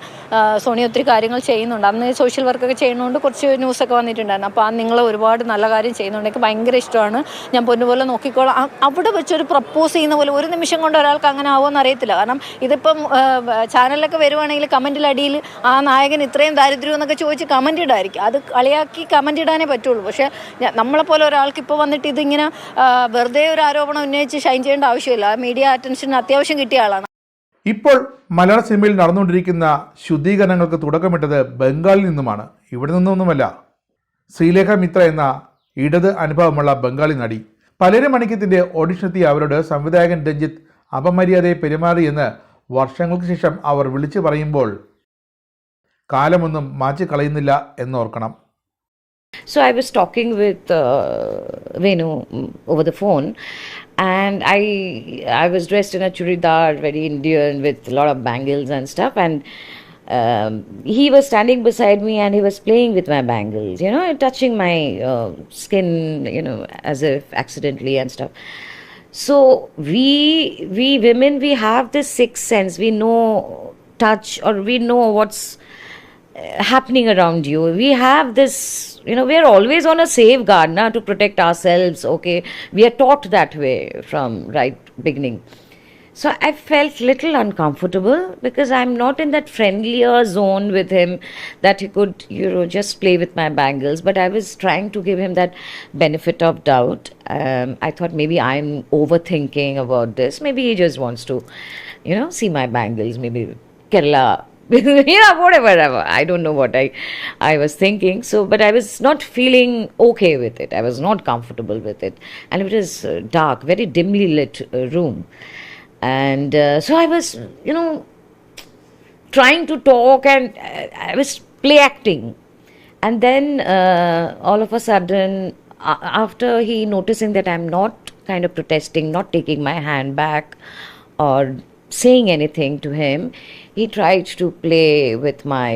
സോണിയ ഒത്തിരി കാര്യങ്ങൾ ചെയ്യുന്നുണ്ട്. അന്ന് സോഷ്യൽ വർക്കൊക്കെ ചെയ്യുന്നതുകൊണ്ട് കുറച്ച് ന്യൂസൊക്കെ വന്നിട്ടുണ്ടായിരുന്നു. അപ്പോൾ നിങ്ങൾ ഒരുപാട് നല്ല കാര്യം ചെയ്യുന്നുണ്ട്, എനിക്ക് ഭയങ്കര ഇഷ്ടമാണ്, ഞാൻ പൊന്നുപോലെ നോക്കിക്കോളാം. അവിടെ വെച്ചൊരു പ്രപ്പോസ് ചെയ്യുന്ന പോലെ ഒരു നിമിഷം കൊണ്ട് ഒരാൾക്ക് അങ്ങനെ ആവുമെന്ന് അറിയത്തില്ല. കാരണം ഇതിപ്പം ചാനലിലൊക്കെ വരുവാണെങ്കിൽ കമൻറ്റിൽ അടിയിൽ ആ നായകൻ ഇത്രയും ദാരിദ്ര്യം എന്നൊക്കെ ചോദിച്ച് കമൻറ്റ് ഇടായിരിക്കും. അത് കളിയാക്കി കമൻറ്റ് ഇടാനേ പറ്റുള്ളൂ. പക്ഷേ നമ്മളെപ്പോലെ ഒരാൾക്ക് ഇപ്പോൾ വന്നിട്ട് ഇതിങ്ങനെ വെറുതെ ഒരു ആരോപണം ഉന്നയിച്ച് ഷൈൻ ചെയ്യേണ്ട ആവശ്യമില്ല. മീഡിയ അറ്റൻഷൻ അത്യാവശ്യം കിട്ടിയ ആളാണ്. ഇപ്പോൾ മലയാള സിനിമയിൽ നടന്നുകൊണ്ടിരിക്കുന്ന ശുദ്ധീകരണങ്ങൾക്ക് തുടക്കമിട്ടത് ബംഗാളിൽ നിന്നുമാണ്, ഇവിടെ നിന്നൊന്നുമല്ല. ശ്രീലേഖ മിത്ര എന്ന ഇടത് അനുഭവമുള്ള ബംഗാളി നടി. പലരും മണിക്കത്തിൻ്റെ ഓഡിഷനെത്തിയ അവരോട് സംവിധായകൻ രഞ്ജിത്ത് അപമര്യാദയെ പെരുമാറിയെന്ന് വർഷങ്ങൾക്ക് ശേഷം അവർ വിളിച്ചു പറയുമ്പോൾ കാലമൊന്നും മാറ്റിക്കളയുന്നില്ല എന്നോർക്കണം. So I was talking with Venu over the phone, and I was dressed in a churidar, very Indian, with a lot of bangles and stuff, and he was standing beside me and he was playing with my bangles, touching my skin, as if accidentally and stuff. So we women, we have this sixth sense. We know touch, or we know what's happening around you. We have this, we are always on a safeguard to protect ourselves. Okay, we are taught that way from right beginning. So I felt little uncomfortable because I'm not in that friendlier zone with him that he could, just play with my bangles. But I was trying to give him that benefit of doubt. I thought maybe I'm overthinking about this. Maybe he just wants to, see my bangles. Maybe Kerala. Whatever. I don't know what I was thinking. So, but I was not feeling okay with it. I was not comfortable with it. And it was dark, very dimly lit room. And so I was, trying to talk, and I was play acting. And then all of a sudden, after he noticing that I'm not kind of protesting, not taking my hand back or saying anything to him, he tried to play with my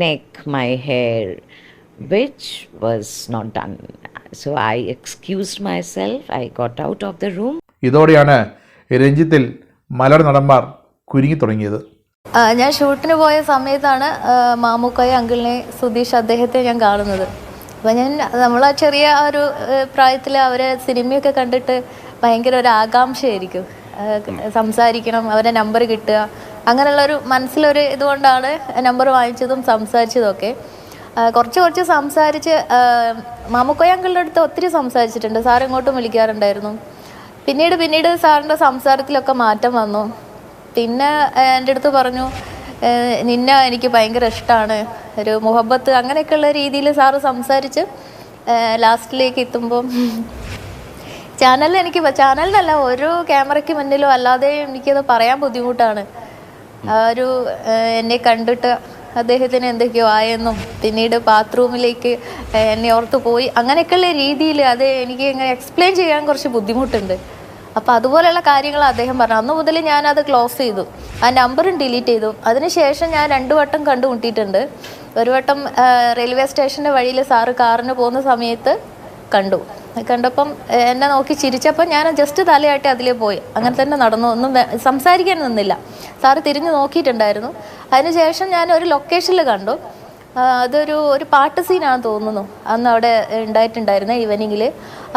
neck, my hair, which was not done. So I excused myself. I got out of the room. ഇതോടെയാണ് രഞ്ജിത്തിൽ മലയാള നടന്മാർ കുരുങ്ങി തുടങ്ങിയത്. ഞാൻ ഷൂട്ടിന് പോയ സമയത്താണ് മാമുക്കോയ അങ്കിളിനെ, സുധീഷ് അദ്ദേഹത്തെ ഞാൻ കാണുന്നത്. അപ്പോൾ നമ്മൾ ആ ചെറിയ ഒരു പ്രായത്തിൽ അവരെ സിനിമയൊക്കെ കണ്ടിട്ട് ഭയങ്കര ഒരു ആകാംക്ഷയായിരിക്കും. സംസാരിക്കണം, അവരെ നമ്പർ കിട്ടുക, അങ്ങനെയുള്ളൊരു മനസ്സിലൊരു ഇതുകൊണ്ടാണ് നമ്പർ വാങ്ങിച്ചതും സംസാരിച്ചതും ഒക്കെ. കുറച്ച് സംസാരിച്ച് മാമുക്കോയ അങ്കിളിൻ്റെ അടുത്ത് ഒത്തിരി സംസാരിച്ചിട്ടുണ്ട്. സാർ ഇങ്ങോട്ടും വിളിക്കാറുണ്ടായിരുന്നു. പിന്നീട് സാറിൻ്റെ സംസാരത്തിലൊക്കെ മാറ്റം വന്നു. പിന്നെ എൻ്റെ അടുത്ത് പറഞ്ഞു, നിന്നെ എനിക്ക് ഭയങ്കര ഇഷ്ടമാണ്, ഒരു മുഹബത്ത്, അങ്ങനെയൊക്കെയുള്ള രീതിയിൽ സാറ് സംസാരിച്ച് ലാസ്റ്റിലേക്ക് എത്തുമ്പം ചാനലിനല്ല, ഒരു ക്യാമറയ്ക്ക് മുന്നിലോ അല്ലാതെ എനിക്കത് പറയാൻ ബുദ്ധിമുട്ടാണ്. എന്നെ കണ്ടിട്ട് അദ്ദേഹത്തിന് എന്തൊക്കെയോ ആയെന്നും പിന്നീട് ബാത്റൂമിലേക്ക് എന്നെ ഓർത്ത് പോയി, അങ്ങനെയൊക്കെയുള്ള രീതിയിൽ അത് എനിക്ക് ഇങ്ങനെ എക്സ്പ്ലെയിൻ ചെയ്യാൻ കുറച്ച് ബുദ്ധിമുട്ടുണ്ട്. അപ്പോൾ അതുപോലെയുള്ള കാര്യങ്ങൾ അദ്ദേഹം പറഞ്ഞു. അന്ന് മുതൽ ഞാനത് ക്ലോസ് ചെയ്തു, ആ നമ്പറും ഡിലീറ്റ് ചെയ്തു. അതിനുശേഷം ഞാൻ 2 വട്ടം കണ്ടുമുട്ടിയിട്ടുണ്ട്. ഒരു വട്ടം റെയിൽവേ സ്റ്റേഷൻ്റെ വഴിയിൽ സാറ് കാറിന് പോകുന്ന സമയത്ത് കണ്ടപ്പം എന്നെ നോക്കി ചിരിച്ചപ്പോൾ ഞാൻ ജസ്റ്റ് തലയാട്ടി അതിലേ പോയി, അങ്ങനെ തന്നെ നടന്നു, ഒന്നും സംസാരിക്കാൻ നിന്നില്ല. സാറ് തിരിഞ്ഞു നോക്കിയിട്ടുണ്ടായിരുന്നു. അതിനുശേഷം ഞാൻ ഒരു ലൊക്കേഷനിൽ കണ്ടു. ഒരു പാട്ട് സീനാണെന്ന് തോന്നുന്നു അന്ന് അവിടെ ഉണ്ടായിട്ടുണ്ടായിരുന്ന ഈവനിങ്ങിൽ.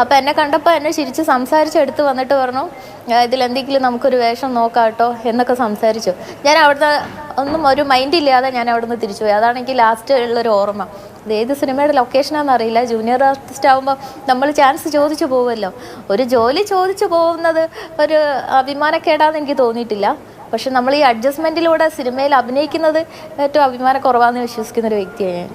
അപ്പോൾ എന്നെ കണ്ടപ്പോൾ എന്നെ ചിരിച്ച് സംസാരിച്ചെടുത്ത് വന്നിട്ട് പറഞ്ഞു, ഇതിലെന്തെങ്കിലും നമുക്കൊരു വേഷം നോക്കാം കേട്ടോ എന്നൊക്കെ സംസാരിച്ചു. ഞാൻ അവിടുന്ന് ഒന്നും ഒരു മൈൻഡില്ലാതെ ഞാൻ അവിടുന്ന് തിരിച്ചു പോയി. അതാണ് എനിക്ക് ലാസ്റ്റ് ഉള്ളൊരു ഓർമ്മ. ഇത് ഏത് സിനിമയുടെ ലൊക്കേഷനാണെന്ന് അറിയില്ല. ജൂനിയർ ആർട്ടിസ്റ്റ് ആകുമ്പോൾ നമ്മൾ ചാൻസ് ചോദിച്ചു പോകുമല്ലോ. ഒരു ജോലി ചോദിച്ചു പോകുന്നത് ഒരു അഭിമാനക്കേടാന്ന് എനിക്ക് തോന്നിയിട്ടില്ല. പക്ഷെ നമ്മൾ ഈ അഡ്ജസ്റ്റ്മെൻറ്റിലൂടെ സിനിമയിൽ അഭിനയിക്കുന്നത് ഏറ്റവും അഭിമാനക്കുറവാണെന്ന് വിശ്വസിക്കുന്ന ഒരു വ്യക്തിയാണ് ഞാൻ.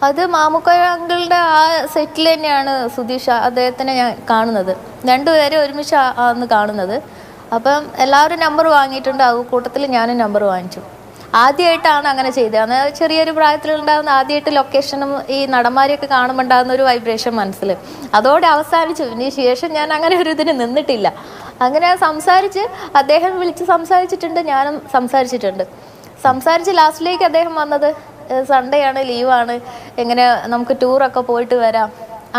അത് മാമുക്കോയ അങ്കിളുടെ ആ സെറ്റിൽ തന്നെയാണ് സുധീഷ് അദ്ദേഹത്തിനെ ഞാൻ കാണുന്നത്. 2 പേരെ ഒരുമിച്ച് അന്ന് കാണുന്നത്. അപ്പം എല്ലാവരും നമ്പർ വാങ്ങിയിട്ടുണ്ട്, ആ കൂട്ടത്തിൽ ഞാനും നമ്പർ വാങ്ങിച്ചു. ആദ്യമായിട്ടാണ് അങ്ങനെ ചെയ്തത്. അന്ന് ചെറിയൊരു പ്രായത്തിലുണ്ടാകുന്ന ആദ്യമായിട്ട് ലൊക്കേഷനും ഈ നടന്മാരെയൊക്കെ കാണുമ്പോൾ ഉണ്ടാകുന്ന ഒരു വൈബ്രേഷൻ മനസ്സിൽ അതോടെ അവസാനിച്ചു. ഇതിന് ശേഷം ഞാൻ അങ്ങനെ ഒരു ഇതിന് നിന്നിട്ടില്ല. അങ്ങനെ സംസാരിച്ച് അദ്ദേഹം വിളിച്ച് സംസാരിച്ചിട്ടുണ്ട്, ഞാനും സംസാരിച്ച് ലാസ്റ്റിലേക്ക് അദ്ദേഹം വന്നത് സൺഡേ ആണ്, ലീവാണ്, എങ്ങനെ നമുക്ക് ടൂറൊക്കെ പോയിട്ട് വരാം,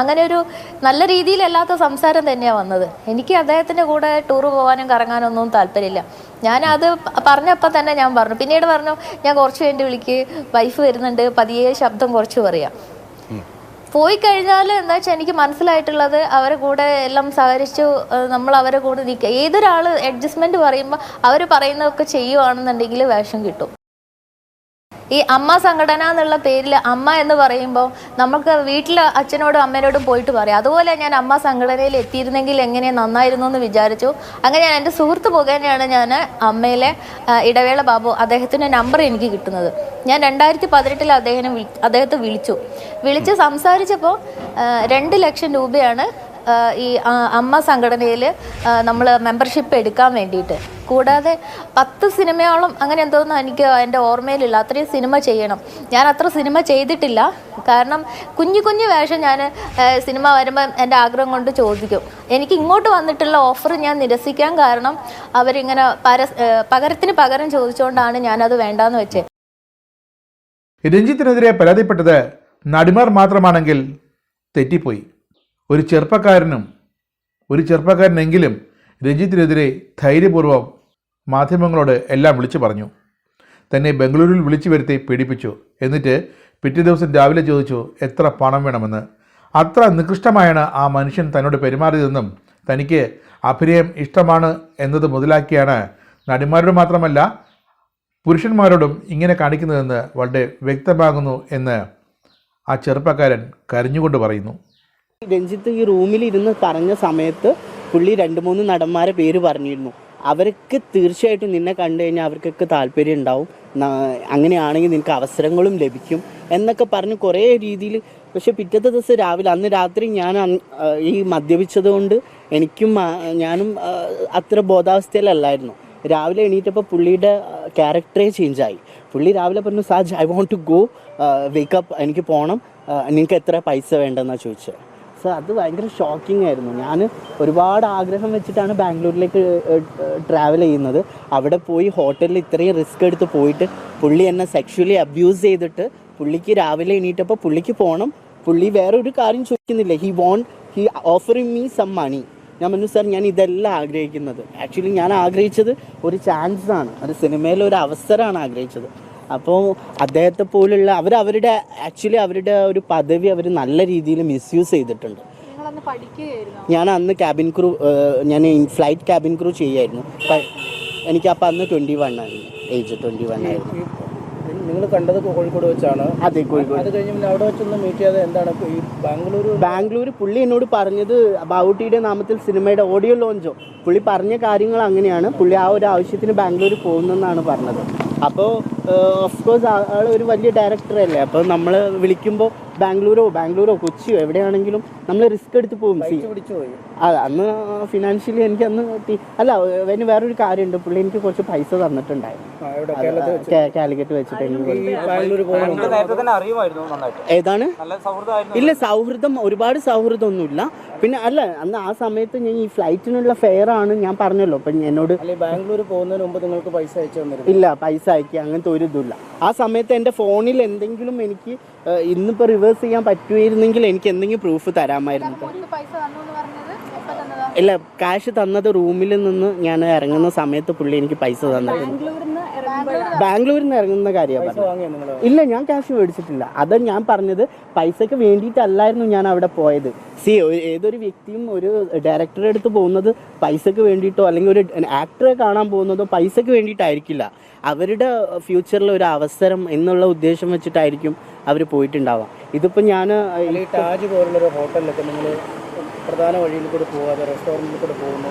അങ്ങനെ ഒരു നല്ല രീതിയിലല്ലാത്ത സംസാരം തന്നെയാണ് വന്നത്. എനിക്ക് അദ്ദേഹത്തിൻ്റെ കൂടെ ടൂറ് പോകാനും കറങ്ങാനൊന്നും താല്പര്യമില്ല. ഞാനത് പറഞ്ഞപ്പോൾ തന്നെ ഞാൻ പറഞ്ഞു. പിന്നീട് പറഞ്ഞു, ഞാൻ കുറച്ച് വേണ്ടി വിളിക്ക്, വൈഫ് വരുന്നുണ്ട്, പതിയെ ശബ്ദം കുറച്ച് പറയാം. പോയി കഴിഞ്ഞാൽ എന്താ വെച്ചാൽ എനിക്ക് മനസ്സിലായിട്ടുള്ളത്, അവരെ കൂടെ എല്ലാം സഹകരിച്ചു നമ്മൾ അവരെ കൂടെ നിൽക്കുക. ഏതൊരാൾ അഡ്ജസ്റ്റ്മെൻറ്റ് പറയുമ്പോൾ അവർ പറയുന്നതൊക്കെ ചെയ്യുവാണെന്നുണ്ടെങ്കിൽ വേഷം കിട്ടും. ഈ അമ്മ സംഘടന എന്നുള്ള പേരിൽ അമ്മ എന്ന് പറയുമ്പോൾ നമുക്ക് വീട്ടിൽ അച്ഛനോടും അമ്മേനോടും പോയിട്ട് പറയാം. അതുപോലെ ഞാൻ അമ്മ സംഘടനയിൽ എത്തിയിരുന്നെങ്കിൽ എങ്ങനെ നന്നായിരുന്നു എന്ന് വിചാരിച്ചു. അങ്ങനെ ഞാൻ എൻ്റെ സുഹൃത്ത് മുഖേനയാണ് ഞാൻ അമ്മയിലെ ഇടവേള ബാബു, അദ്ദേഹത്തിൻ്റെ നമ്പർ എനിക്ക് കിട്ടുന്നത്. ഞാൻ 2018 അദ്ദേഹത്തെ വിളിച്ച് സംസാരിച്ചപ്പോൾ 2 ലക്ഷം രൂപയാണ് ഈ അമ്മ സംഘടനയിൽ നമ്മൾ മെമ്പർഷിപ്പ് എടുക്കാൻ വേണ്ടിയിട്ട്. കൂടാതെ 10 സിനിമയോളം അങ്ങനെ എന്തോന്നും എനിക്ക് എൻ്റെ ഓർമ്മയിലില്ല. അത്രയും സിനിമ ചെയ്യണം. ഞാൻ അത്ര സിനിമ ചെയ്തിട്ടില്ല. കാരണം കുഞ്ഞു വേഷം ഞാൻ സിനിമ വരുമ്പം എൻ്റെ ആഗ്രഹം കൊണ്ട് ചോദിക്കും. എനിക്ക് ഇങ്ങോട്ട് വന്നിട്ടുള്ള ഓഫർ ഞാൻ നിരസിക്കാൻ കാരണം അവരിങ്ങനെ പകരത്തിന് പകരം ചോദിച്ചുകൊണ്ടാണ് ഞാനത് വേണ്ടാന്ന് വെച്ചത്. രഞ്ജിത്തിനെതിരെ പരാതിപ്പെട്ടത് നടിമാർ മാത്രമാണെങ്കിൽ തെറ്റിപ്പോയി. ഒരു ചെറുപ്പക്കാരനെങ്കിലും രഞ്ജിത്തിനെതിരെ ധൈര്യപൂർവ്വം മാധ്യമങ്ങളോട് എല്ലാം വിളിച്ചു പറഞ്ഞു. തന്നെ ബംഗളൂരുവിൽ വിളിച്ചു വരുത്തി പീഡിപ്പിച്ചു. എന്നിട്ട് പിറ്റേ ദിവസം രാവിലെ ചോദിച്ചു എത്ര പണം വേണമെന്ന്. അത്ര നികൃഷ്ടമായാണ് ആ മനുഷ്യൻ തന്നോട് പെരുമാറിയതെന്നും തനിക്ക് അഭിനയം ഇഷ്ടമാണ് എന്നത് മുതലാക്കിയാണ് നടിമാരോട് മാത്രമല്ല പുരുഷന്മാരോടും ഇങ്ങനെ കാണിക്കുന്നതെന്ന് വളരെ വ്യക്തമാകുന്നു എന്ന് ആ ചെറുപ്പക്കാരൻ കരഞ്ഞുകൊണ്ട് പറയുന്നു. രഞ്ജിത്ത് ഈ റൂമിൽ ഇരുന്ന് പറഞ്ഞ സമയത്ത് പുള്ളി 2-3 നടന്മാരെ പേര് പറഞ്ഞിരുന്നു. അവർക്ക് തീർച്ചയായിട്ടും നിന്നെ കണ്ടു കഴിഞ്ഞാൽ അവർക്കൊക്കെ താല്പര്യം ഉണ്ടാവും, അങ്ങനെയാണെങ്കിൽ നിനക്ക് അവസരങ്ങളും ലഭിക്കും എന്നൊക്കെ പറഞ്ഞ് കുറേ രീതിയിൽ. പക്ഷെ പിറ്റത്തെ ദിവസം രാവിലെ, അന്ന് രാത്രി ഞാൻ ഈ മദ്യപിച്ചത് കൊണ്ട് ഞാനും അത്ര ബോധാവസ്ഥയിലല്ലായിരുന്നു. രാവിലെ എണീറ്റപ്പോൾ പുള്ളിയുടെ ക്യാരക്ടറേ ചേഞ്ചായി. പുള്ളി രാവിലെ പറഞ്ഞു, Saj I want to go wake up, എനിക്ക് പോകണം, നിങ്ങൾക്ക് എത്ര പൈസ വേണ്ടെന്നാണ് ചോദിച്ചത്. സോ അത് ഭയങ്കര ഷോക്കിംഗ് ആയിരുന്നു. ഞാൻ ഒരുപാട് ആഗ്രഹം വെച്ചിട്ടാണ് ബാംഗ്ലൂരിലേക്ക് ട്രാവൽ ചെയ്യുന്നത്. അവിടെ പോയി ഹോട്ടലിൽ ഇത്രയും റിസ്ക് എടുത്ത് പോയിട്ട് പുള്ളി എന്നെ സെക്ഷുവലി അബ്യൂസ് ചെയ്തിട്ട് പുള്ളിക്ക് രാവിലെ എണീറ്റപ്പോൾ പുള്ളിക്ക് പോകണം. പുള്ളി വേറെ ഒരു കാര്യം ചോദിക്കുന്നില്ല. He offering me some money. ഞാൻ പറഞ്ഞു സാർ ഞാൻ ഇതെല്ലാം ആഗ്രഹിക്കുന്നത്. ആക്ച്വലി ഞാൻ ആഗ്രഹിച്ചത് ഒരു ചാൻസാണ്, ഒരു സിനിമയിൽ ഒരു അവസരമാണ് ആഗ്രഹിച്ചത്. അപ്പോൾ അദ്ദേഹത്തെ പോലുള്ള അവരുടെ ആക്ച്വലി അവരുടെ ഒരു പദവി അവർ നല്ല രീതിയിൽ മിസ്യൂസ് ചെയ്തിട്ടുണ്ട്. ഞാൻ അന്ന് ക്യാബിൻ ക്രൂ, ഞാൻ ഫ്ലൈറ്റ് ക്യാബിൻ ക്രൂ ചെയ്യായിരുന്നു. എനിക്കപ്പോൾ അന്ന് 21 ആയിരുന്നു, ഏജ് 21 ആയിരുന്നു. നിങ്ങൾ കണ്ടത് കോഴിക്കോട് വെച്ചാണ്? അതെ, കോഴിക്കോട്. അത് കഴിഞ്ഞ് പിന്നെ അവിടെ വെച്ചൊന്ന് മീറ്റ് ചെയ്ത് എന്താണ് ഈ ബാംഗ്ലൂർ പുള്ളി എന്നോട് പറഞ്ഞത് ബാവുട്ടിയുടെ നാമത്തിൽ സിനിമയുടെ ഓഡിയോ ലോഞ്ചോ, പുള്ളി പറഞ്ഞ കാര്യങ്ങൾ അങ്ങനെയാണ്. പുള്ളി ആ ഒരു ആവശ്യത്തിന് ബാംഗ്ലൂർ പോകുന്നെന്നാണ് പറഞ്ഞത്. അപ്പോൾ ഓഫ് കോഴ്സ് ആൾ ഒരു വലിയ ഡയറക്ടറല്ലേ, അപ്പോൾ നമ്മൾ വിളിക്കുമ്പോൾ ബാംഗ്ലൂരോ കൊച്ചിയോ എവിടെയാണെങ്കിലും നമ്മൾ റിസ്ക് എടുത്ത് പോകും. അന്ന് ഫിനാൻഷ്യലി എനിക്ക് അന്ന് അല്ല, അതിന് വേറൊരു കാര്യമുണ്ട്, പുള്ളി എനിക്ക് കുറച്ച് പൈസ തന്നിട്ടുണ്ടായിരുന്നു കാലിക്കറ്റ് വെച്ചിട്ട്. ഏതാണ്? ഇല്ല, സൗഹൃദം ഒരുപാട് സൗഹൃദമൊന്നുമില്ല. പിന്നെ അല്ല, അന്ന് ആ സമയത്ത് ഞാൻ ഈ ഫ്ലൈറ്റിനുള്ള ഫെയർ ആണ് ഞാൻ പറഞ്ഞല്ലോ. അപ്പം എന്നോട് ബാംഗ്ലൂർ പോകുന്നതിന് മുമ്പ് നിങ്ങൾക്ക് പൈസ അയച്ചു തന്നിരുന്നു? ഇല്ല, പൈസ അയക്കുക അങ്ങനത്തെ ഒരു ഇതുമില്ല. ആ സമയത്ത് എൻ്റെ ഫോണിൽ എന്തെങ്കിലും എനിക്ക് ഇന്നിപ്പോൾ റിവേഴ്സ് ചെയ്യാൻ പറ്റുമായിരുന്നെങ്കിൽ എനിക്ക് എന്തെങ്കിലും പ്രൂഫ് തരാമായിരുന്നു. ഇല്ല, ക്യാഷ് തന്നത് റൂമിൽ നിന്ന് ഞാൻ ഇറങ്ങുന്ന സമയത്ത് പുള്ളി എനിക്ക് പൈസ തന്നത്. ബാംഗ്ലൂരിൽ നിന്ന് ഇറങ്ങുന്ന കാര്യമാണ് പറഞ്ഞത്. ഇല്ല, ഞാൻ ക്യാഷ് മേടിച്ചിട്ടില്ല. അത് ഞാൻ പറഞ്ഞത് പൈസക്ക് വേണ്ടിയിട്ടല്ലായിരുന്നു ഞാൻ അവിടെ പോയത്. ഏതൊരു വ്യക്തിയും ഒരു ഡയറക്ടറെ അടുത്ത് പോകുന്നത് പൈസക്ക് വേണ്ടിയിട്ടോ അല്ലെങ്കിൽ ഒരു ആക്ടറെ കാണാൻ പോകുന്നതോ പൈസക്ക് വേണ്ടിയിട്ടായിരിക്കില്ല. അവരുടെ ഫ്യൂച്ചറിൽ ഒരു അവസരം എന്നുള്ള ഉദ്ദേശം വെച്ചിട്ടായിരിക്കും അവർ പോയിട്ടുണ്ടാവാം. ഇതിപ്പോൾ ഞാൻ താജ് പോലുള്ളൊരു ഹോട്ടലിലൊക്കെ നിങ്ങൾ പ്രധാന വഴിയിൽ കൂടെ പോകാതെ റെസ്റ്റോറൻറ്റിൽ കൂടെ പോകുന്നു,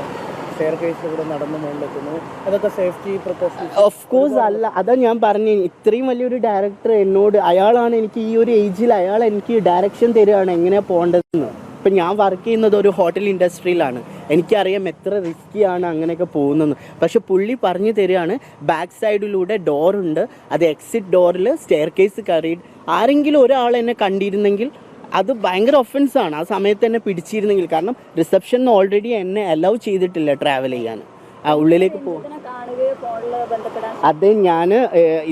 സ്റ്റെയർ കേസിൽ കൂടെ നടന്ന് മുകളിലെത്തുന്നു, അതൊക്കെ സേഫ്റ്റി പ്രിക്കോഷൻസ്? ഓഫ് കോഴ്സ് അല്ല, അതാ ഞാൻ പറഞ്ഞു. ഇത്രയും വലിയൊരു ഡയറക്ടർ എന്നോട്, അയാളാണ് എനിക്ക് ഈ ഒരു ഏജിൽ അയാൾ എനിക്ക് ഡയറക്ഷൻ തരികയാണ് എങ്ങനെയാണ് പോകേണ്ടതെന്ന്. ഇപ്പം ഞാൻ വർക്ക് ചെയ്യുന്നത് ഒരു ഹോട്ടൽ ഇൻഡസ്ട്രിയിലാണ്, എനിക്കറിയാം എത്ര റിസ്ക്കിയാണ് അങ്ങനെയൊക്കെ പോകുന്നത്. പക്ഷെ പുള്ളി പറഞ്ഞു തരികയാണ് ബാക്ക് സൈഡിലൂടെ ഡോറുണ്ട്, അത് എക്സിറ്റ് ഡോറിൽ സ്റ്റെയർ കേസ് കയറി ആരെങ്കിലും ഒരാൾ എന്നെ കണ്ടിരുന്നെങ്കിൽ അത് ഭയങ്കര ഒഫൻസാണ്. ആ സമയത്ത് എന്നെ പിടിച്ചിരുന്നെങ്കിൽ, കാരണം റിസപ്ഷനിൽ ഓൾറെഡി എന്നെ അലൗ ചെയ്തിട്ടില്ല ട്രാവൽ ചെയ്യാൻ, ഉള്ളിലേക്ക് പോകും. അത് ഞാൻ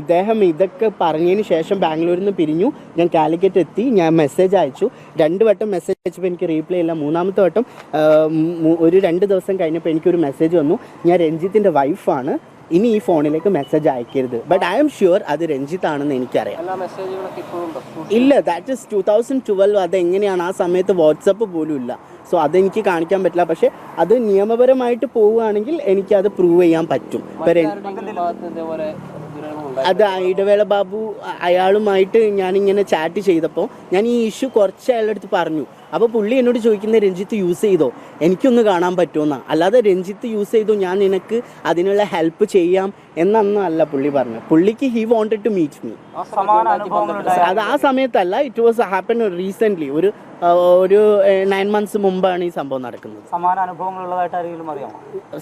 ഇദ്ദേഹം ഇതൊക്കെ പറഞ്ഞതിന് ശേഷം ബാംഗ്ലൂരിൽ നിന്ന് പിരിഞ്ഞു, ഞാൻ കാലിക്കറ്റ് എത്തി, ഞാൻ മെസ്സേജ് അയച്ചു. 2 വട്ടം മെസ്സേജ് അയച്ചപ്പോൾ എനിക്ക് റീപ്ലൈ ഇല്ല. 3ാമത്തെ വട്ടം ഒരു 2 ദിവസം കഴിഞ്ഞപ്പോൾ എനിക്കൊരു മെസ്സേജ് വന്നു, ഞാൻ രഞ്ജിത്തിൻ്റെ വൈഫാണ്, ഇനി ഈ ഫോണിലേക്ക് മെസ്സേജ് അയക്കരുത്. ബട്ട് ഐ എം ഷുവർ അത് രഞ്ജിത്ത് ആണെന്ന് എനിക്കറിയാം. ഇല്ല, ദാറ്റ് ഇസ് 2012. അതെങ്ങനെയാണ്? ആ സമയത്ത് വാട്സപ്പ് പോലും ഇല്ല. സോ അതെനിക്ക് കാണിക്കാൻ പറ്റില്ല. പക്ഷെ അത് നിയമപരമായിട്ട് പോവുകയാണെങ്കിൽ എനിക്കത് പ്രൂവ് ചെയ്യാൻ പറ്റും. അത് ഇടവേള ബാബു അയാളുമായിട്ട് ഞാനിങ്ങനെ ചാറ്റ് ചെയ്തപ്പോൾ ഞാൻ ഈ ഇഷ്യൂ കുറച്ച് അയാളുടെ അടുത്ത് പറഞ്ഞു. അപ്പോൾ പുള്ളി എന്നോട് ചോദിക്കുന്നത് രഞ്ജിത്ത് യൂസ് ചെയ്തോ, എനിക്കൊന്ന് കാണാൻ പറ്റുമെന്നാണ്. അല്ലാതെ രഞ്ജിത്ത് യൂസ് ചെയ്തു ഞാൻ നിനക്ക് അതിനുള്ള ഹെൽപ്പ് ചെയ്യാം എന്നൊന്നും അല്ല പുള്ളി പറഞ്ഞു. പുള്ളിക്ക് he wanted to meet me. അത് ആ സമയത്തല്ല, ഇറ്റ് വാസ് ഹാപ്പൻ റീസെൻ്റ്ലി, ഒരു 9 months മുമ്പാണ് ഈ സംഭവം നടക്കുന്നത്. സമാന അനുഭവങ്ങളുള്ളതായിട്ട് ആരെങ്കിലും അറിയാമോ?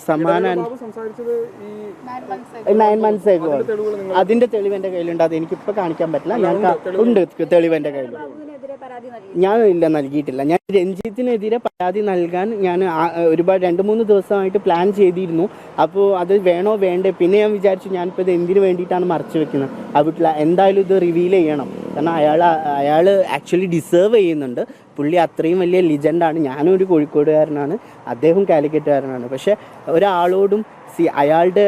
സമാന 9 months ആയി. അതിന്റെ തെളിവ് എൻ്റെ കയ്യിലുണ്ട്, അത് എനിക്കിപ്പോൾ കാണിക്കാൻ പറ്റില്ല. ഞാൻ ഉണ്ട് തെളിവ് എൻ്റെ കയ്യിൽ. ഞാൻ ഇല്ല, നൽകിയിട്ടില്ല. ഞാൻ രഞ്ജിത്തിനെതിരെ പരാതി നൽകാൻ ഞാൻ ഒരുപാട് 2-3 ദിവസമായിട്ട് പ്ലാൻ ചെയ്തിരുന്നു. അപ്പോൾ അത് വേണോ വേണ്ടേ, പിന്നെ ഞാൻ വിചാരിച്ചു ഞാനിപ്പോൾ ഇത് എന്തിനു വേണ്ടിയിട്ടാണ് മറച്ചു വെക്കുന്നത്. അപ്പോൾ എന്തായാലും ഇത് റിവീൽ ചെയ്യണം, കാരണം അയാൾ ആക്ച്വലി ഡിസേർവ് ചെയ്യുന്നുണ്ട്. പുള്ളി അത്രയും വലിയ ലിജൻഡാണ്. ഞാനൊരു കോഴിക്കോടുകാരനാണ്, അദ്ദേഹം കാലിക്കറ്റുകാരനാണ്. പക്ഷേ ഒരാളോടും അയാളുടെ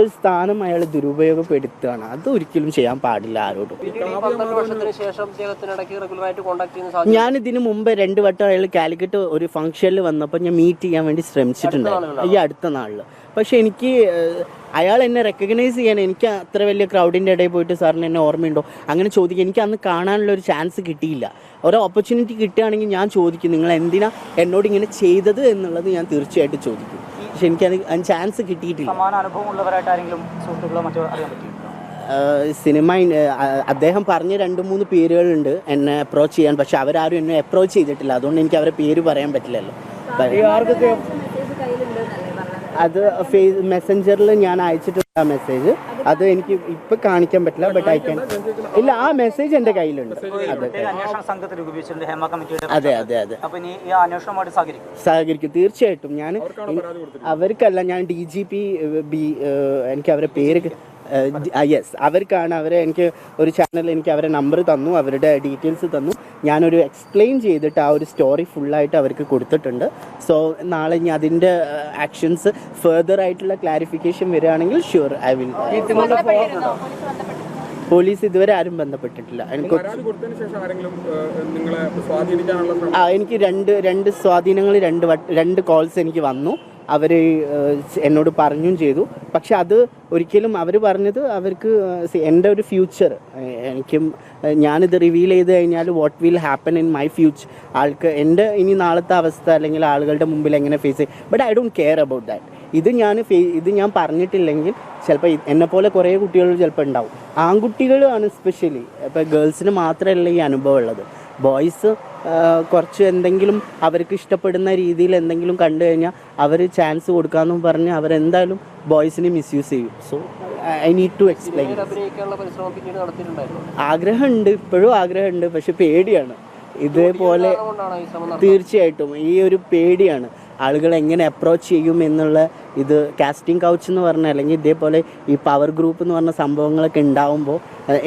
ഒരു സ്ഥാനം അയാൾ ദുരുപയോഗപ്പെടുത്തുകയാണ്. അത് ഒരിക്കലും ചെയ്യാൻ പാടില്ല ആരോടും. ഞാൻ ഇതിനു മുമ്പ് 2 വട്ടം അയാൾ കാലിക്കറ്റ് ഒരു ഫംഗ്ഷനിൽ വന്നപ്പോൾ ഞാൻ മീറ്റ് ചെയ്യാൻ വേണ്ടി ശ്രമിച്ചിട്ടുണ്ട് ഈ അടുത്ത നാളിൽ. പക്ഷെ എനിക്ക് അയാൾ എന്നെ റെക്കഗ്നൈസ് ചെയ്യാൻ, എനിക്ക് അത്ര വലിയ ക്രൗഡിൻ്റെ ഇടയിൽ പോയിട്ട് സാറിന് എന്നെ ഓർമ്മയുണ്ടോ അങ്ങനെ ചോദിക്കുക, എനിക്ക് അന്ന് കാണാനുള്ള ഒരു ചാൻസ് കിട്ടിയില്ല. ഒരു ഓപ്പർച്യൂണിറ്റി കിട്ടുകയാണെങ്കിൽ ഞാൻ ചോദിക്കും നിങ്ങൾ എന്തിനാ എന്നോട് ഇങ്ങനെ ചെയ്തത് എന്നുള്ളത് ഞാൻ തീർച്ചയായിട്ടും ചോദിക്കും. പക്ഷെ എനിക്കത് ചാൻസ് കിട്ടിയിട്ടില്ല. സിനിമ അദ്ദേഹം പറഞ്ഞ 2-3 പേരുകളുണ്ട് എന്നെ അപ്രോച്ച് ചെയ്യാൻ, പക്ഷെ അവരാരും എന്നെ അപ്രോച്ച് ചെയ്തിട്ടില്ല. അതുകൊണ്ട് എനിക്ക് അവരെ പേര് പറയാൻ പറ്റില്ലല്ലോ. അത് മെസ്സഞ്ചറിൽ ഞാൻ അയച്ചിട്ടുള്ള മെസ്സേജ്, അത് എനിക്ക് ഇപ്പൊ കാണിക്കാൻ പറ്റില്ല. ബട്ട് അയക്കാൻ ഇല്ല, ആ മെസ്സേജ് എൻ്റെ കയ്യിലുണ്ട്. അതെ അതെ അതെ, സഹകരിക്കും തീർച്ചയായിട്ടും. ഞാൻ അവർക്കല്ല, ഞാൻ DGP എനിക്ക് അവരെ പേര് യെസ്, അവർക്കാണ്. എനിക്ക് ഒരു ചാനൽ എനിക്ക് അവരുടെ നമ്പർ തന്നു, അവരുടെ ഡീറ്റെയിൽസ് തന്നു. ഞാനൊരു എക്സ്പ്ലെയിൻ ചെയ്തിട്ട് ആ ഒരു സ്റ്റോറി ഫുള്ളായിട്ട് അവർക്ക് കൊടുത്തിട്ടുണ്ട്. സോ നാളെ ഇനി അതിൻ്റെ ആക്ഷൻസ് ഫെർദർ ആയിട്ടുള്ള ക്ലാരിഫിക്കേഷൻ വരികയാണെങ്കിൽ ഷുവർ ഐ വിൽ. പോലീസ് ഇതുവരെ ആരും ബന്ധപ്പെട്ടിട്ടില്ല. എനിക്ക് രണ്ട് സ്വാധീനങ്ങൾ, രണ്ട് കോൾസ് എനിക്ക് വന്നു. അവർ എന്നോട് പറഞ്ഞും ചെയ്തു. പക്ഷെ അത് ഒരിക്കലും അവർ പറഞ്ഞത് അവർക്ക് എൻ്റെ ഒരു ഫ്യൂച്ചർ, ഞാനിത് റിവീൽ ചെയ്ത് കഴിഞ്ഞാൽ what will happen in my future, എൻ്റെ ഇനി നാളത്തെ അവസ്ഥ അല്ലെങ്കിൽ ആളുകളുടെ മുമ്പിൽ എങ്ങനെ ഫേസ് ചെയ്യും. But I don't care about that. ഇത് ഞാൻ പറഞ്ഞിട്ടില്ലെങ്കിൽ ചിലപ്പോൾ എന്നെപ്പോലെ കുറേ കുട്ടികൾ ചിലപ്പോൾ ഉണ്ടാവും. ആൺകുട്ടികളാണ് സ്പെഷ്യലി. ഇപ്പോൾ ഗേൾസിന് മാത്രമല്ല ഈ അനുഭവം ഉള്ളത്. ബോയ്സ് കുറച്ച് എന്തെങ്കിലും അവർക്ക് ഇഷ്ടപ്പെടുന്ന രീതിയിൽ എന്തെങ്കിലും കണ്ടു കഴിഞ്ഞാൽ അവർ ചാൻസ് കൊടുക്കാമെന്നും പറഞ്ഞ് അവരെന്തായാലും ബോയ്സിനെ മിസ്യൂസ് ചെയ്യും. So I need to explain. ആഗ്രഹമുണ്ട്, ഇപ്പോഴും ആഗ്രഹമുണ്ട്, പക്ഷെ പേടിയാണ്. ഇതേപോലെ തീർച്ചയായിട്ടും ഈ ഒരു പേടിയാണ്. ആളുകൾ എങ്ങനെ അപ്രോച്ച് ചെയ്യും എന്നുള്ള ഇത് കാസ്റ്റിംഗ് കൗച്ച് എന്ന് പറഞ്ഞാൽ, അല്ലെങ്കിൽ ഇതേപോലെ ഈ പവർ ഗ്രൂപ്പ് എന്ന് പറഞ്ഞ സംഭവങ്ങളൊക്കെ ഉണ്ടാവുമ്പോൾ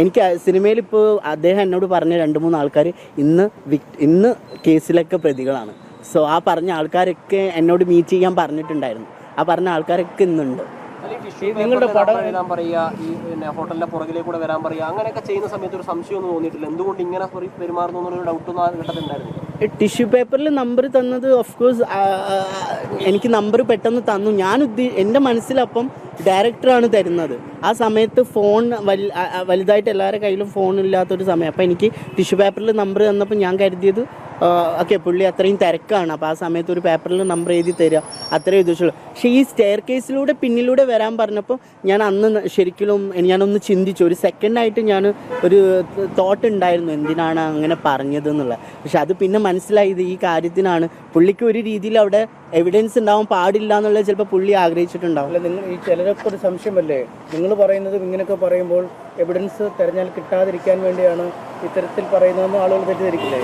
എനിക്ക് സിനിമയിൽ ഇപ്പോൾ അദ്ദേഹം എന്നോട് പറഞ്ഞ 2-3 ആൾക്കാർ ഇന്ന് കേസിലൊക്കെ പ്രതികളാണ്. സോ ആ പറഞ്ഞ ആൾക്കാരൊക്കെ എന്നോട് മീറ്റ് ചെയ്യാൻ പറഞ്ഞിട്ടുണ്ടായിരുന്നു. ആ പറഞ്ഞ ആൾക്കാരൊക്കെ ഇന്നുണ്ട്. നിങ്ങളുടെ പടം വരാൻ പറയുക, ഈ ഹോട്ടലിന്റെ പുറകിലേക്ക് കൂടെ വരാൻ പറയുക, അങ്ങനെയൊക്കെ ചെയ്യുന്ന സമയത്ത് ഒരു സംശയമൊന്നും തോന്നിയിട്ടില്ല? എന്തുകൊണ്ട് ഇങ്ങനെ പെരുമാറുന്നു എന്നുള്ളൊരു ഡൗട്ടൊന്നും ആ ഘട്ടത്തിലുണ്ടായിരുന്നു? ടിഷ്യൂ പേപ്പറിൽ നമ്പർ തന്നത് ഓഫ്കോഴ്സ് എനിക്ക് നമ്പർ പെട്ടെന്ന് തന്നു. എൻ്റെ മനസ്സിലപ്പം ഡയറക്ടറാണ് തരുന്നത്. ആ സമയത്ത് ഫോൺ വലുതായിട്ട് എല്ലാവരുടെ കയ്യിലും ഫോൺ ഇല്ലാത്തൊരു സമയം. അപ്പോൾ എനിക്ക് ടിഷ്യൂ പേപ്പറിൽ നമ്പർ തന്നപ്പോൾ ഞാൻ കരുതിയത് ഓക്കെ പുള്ളി അത്രയും തിരക്കാണ്, അപ്പോൾ ആ സമയത്ത് ഒരു പേപ്പറിൽ നമ്പർ എഴുതി തരിക, അത്രയും ഉദ്ദേശമുള്ളൂ. പക്ഷേ ഈ സ്റ്റെയർ കേസിലൂടെ പിന്നിലൂടെ വരാൻ പറഞ്ഞപ്പോൾ ഞാൻ അന്ന് ശരിക്കും ഞാനൊന്ന് ചിന്തിച്ചു. ഒരു സെക്കൻഡായിട്ട് ഞാൻ ഒരു തോട്ട് ഉണ്ടായിരുന്നു എന്തിനാണ് അങ്ങനെ പറഞ്ഞത് എന്നുള്ളത്. പക്ഷെ അത് പിന്നെ മനസ്സിലായത് ഈ കാര്യത്തിനാണ്. പുള്ളിക്ക് ഒരു രീതിയിൽ അവിടെ എവിഡൻസ് ഉണ്ടാവാൻ പാടില്ല എന്നുള്ളത് ചിലപ്പോൾ പുള്ളി ആഗ്രഹിച്ചിട്ടുണ്ടാവും. അല്ല, നിങ്ങൾ ഈ ചിലരൊക്കെ ഒരു സംശയമല്ലേ, നിങ്ങൾ പറയുന്നത് ഇങ്ങനെയൊക്കെ പറയുമ്പോൾ എവിഡൻസ് തിരഞ്ഞാൽ കിട്ടാതിരിക്കാൻ വേണ്ടിയാണ് ഇത്തരത്തിൽ പറയുന്നതെന്ന് ആളുകൾ തെറ്റിദ്ധരിക്കില്ലേ?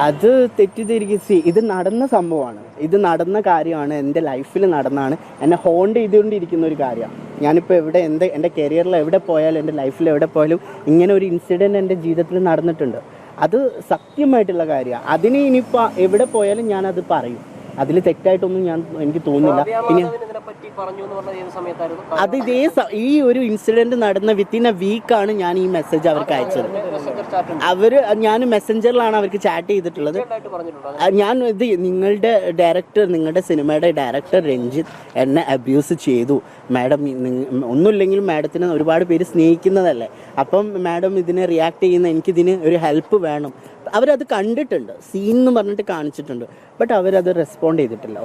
അത് തെറ്റിദ്ധരിക്കുക. ഇത് നടന്ന സംഭവമാണ്, ഇത് നടന്ന കാര്യമാണ്, എൻ്റെ ലൈഫിൽ നടന്നാണ്, എന്നെ ഹോണ്ട് ചെയ്തുകൊണ്ടിരിക്കുന്ന ഒരു കാര്യമാണ്. ഞാനിപ്പോൾ എൻ്റെ കരിയറിൽ എവിടെ പോയാലും, എൻ്റെ ലൈഫിൽ എവിടെ പോയാലും ഇങ്ങനെ ഒരു ഇൻസിഡൻറ്റ് എൻ്റെ ജീവിതത്തിൽ നടന്നിട്ടുണ്ട്. അത് സത്യമായിട്ടുള്ള കാര്യമാണ്. അതിന് ഇനിയിപ്പോൾ എവിടെ പോയാലും ഞാനത് പറയും. അതിൽ തെറ്റായിട്ടൊന്നും എനിക്ക് തോന്നുന്നില്ല. ഇനി അത് ഈ ഒരു ഇൻസിഡന്റ് നടന്ന വിത്തിൻ എ വീക്കാണ് ഞാൻ ഈ മെസ്സേജ് അവർക്ക് അയച്ചത്. ഞാൻ മെസ്സഞ്ചറിലാണ് അവർക്ക് ചാറ്റ് ചെയ്തിട്ടുള്ളത്. നിങ്ങളുടെ സിനിമയുടെ ഡയറക്ടർ രഞ്ജിത്ത് എന്നെ അബ്യൂസ് ചെയ്തു മാഡം. ഒന്നുമില്ലെങ്കിലും മാഡത്തിന് ഒരുപാട് പേര് സ്നേഹിക്കുന്നതല്ലേ, അപ്പം മാഡം ഇതിനെ റിയാക്ട് ചെയ്യുന്ന എനിക്കിതിന് ഒരു ഹെൽപ്പ് വേണം. അവരത് കണ്ടിട്ടുണ്ട്, സീൻ എന്ന് പറഞ്ഞിട്ട് കാണിച്ചിട്ടുണ്ട്, ബട്ട് അവരത് റെസ്പോണ്ട് ചെയ്തിട്ടില്ല.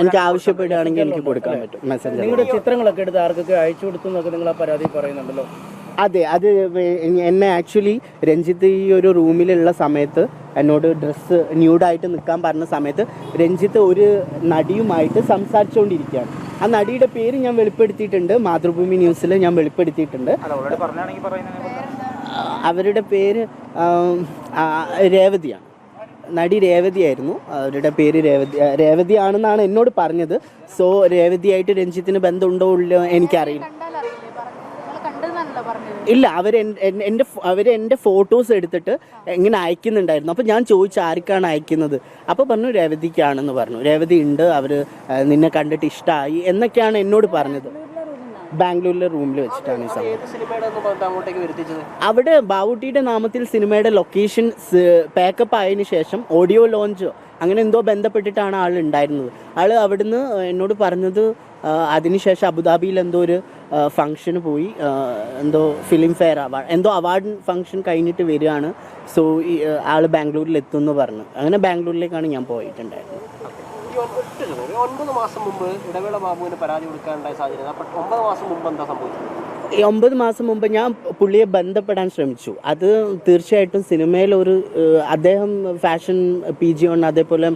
എനിക്ക് ആവശ്യപ്പെടുകയാണെങ്കിൽ എനിക്ക് കൊടുക്കാൻ പറ്റും മെസ്സേജ്. നിങ്ങളുടെ ചിത്രങ്ങളൊക്കെ എടുത്ത് ആർക്കൊക്കെ അയച്ചു കൊടുത്തു എന്നൊക്കെ നിങ്ങൾ ആ പരാതി പറയുന്നുണ്ടല്ലോ. അതെ, അത് എന്നെ ആക്ച്വലി രഞ്ജിത്ത് ഈ ഒരു റൂമിലുള്ള സമയത്ത് എന്നോട് ഡ്രസ്സ് ന്യൂഡായിട്ട് നിൽക്കാൻ പറഞ്ഞ സമയത്ത് രഞ്ജിത്ത് ഒരു നടിയുമായിട്ട് സംസാരിച്ചുകൊണ്ടിരിക്കുകയാണ്. ആ നടിയുടെ പേര് ഞാൻ വെളിപ്പെടുത്തിയിട്ടുണ്ട്, മാതൃഭൂമി ന്യൂസിൽ ഞാൻ വെളിപ്പെടുത്തിയിട്ടുണ്ട്. അവരുടെ പേര് രേവതിയാണ്, നടി രേവതിയായിരുന്നു. അവരുടെ പേര് രേവതിയാണെന്നാണ് എന്നോട് പറഞ്ഞത്. സോ രേവതിയായിട്ട് രഞ്ജിത്തിന് ബന്ധമുണ്ടോ ഇല്ലയോ എനിക്കറിയില്ല. ഇല്ല, അവരെൻ്റെ ഫോട്ടോസ് എടുത്തിട്ട് ഇങ്ങനെ അയക്കുന്നുണ്ടായിരുന്നു. അപ്പോൾ ഞാൻ ചോദിച്ചു ആർക്കാണ് അയക്കുന്നത്, അപ്പോൾ പറഞ്ഞു രേവതിക്കാണെന്ന് പറഞ്ഞു. രേവതി ഉണ്ട്, അവർ നിന്നെ കണ്ടിട്ട് ഇഷ്ടമായി എന്നൊക്കെയാണ് എന്നോട് പറഞ്ഞത്. ബാംഗ്ലൂരിലെ റൂമിൽ വെച്ചിട്ടാണ് ഈ സംഭവം. അവിടെ ബാവുട്ടിയുടെ നാമത്തിൽ സിനിമയുടെ ലൊക്കേഷൻ പാക്കപ്പ് ആയതിനു ശേഷം ഓഡിയോ ലോഞ്ച് അങ്ങനെ എന്തോ ബന്ധപ്പെട്ടിട്ടാണ് ആൾ ഉണ്ടായിരുന്നത്. ആൾ അവിടുന്ന് എന്നോട് പറഞ്ഞത് അതിനുശേഷം അബുദാബിയിൽ എന്തോ ഒരു ഫംഗ്ഷന് പോയി, എന്തോ ഫിലിം ഫെയർ എന്തോ അവാർഡ് ഫംഗ്ഷൻ കഴിഞ്ഞിട്ട് വരികയാണ്. സോ ആൾ ബാംഗ്ലൂരിൽ എത്തുമെന്ന് പറഞ്ഞു. അങ്ങനെ ബാംഗ്ലൂരിലേക്കാണ് ഞാൻ പോയിട്ടുണ്ടായിരുന്നത്. 9 മാസം മുമ്പ് ഇടവേള ബാബുവിന് പരാതി കൊടുക്കാനുണ്ടായ സാഹചര്യം, 9 മാസം മുമ്പ് എന്താ സംഭവിച്ചത്? 9 മാസം മുമ്പ് ഞാൻ പുള്ളിയെ ബന്ധപ്പെടാൻ ശ്രമിച്ചു. അത് തീർച്ചയായിട്ടും സിനിമയിലൊരു അദ്ദേഹം ഫാഷൻ PG ഉണ്ട്, അതേപോലെ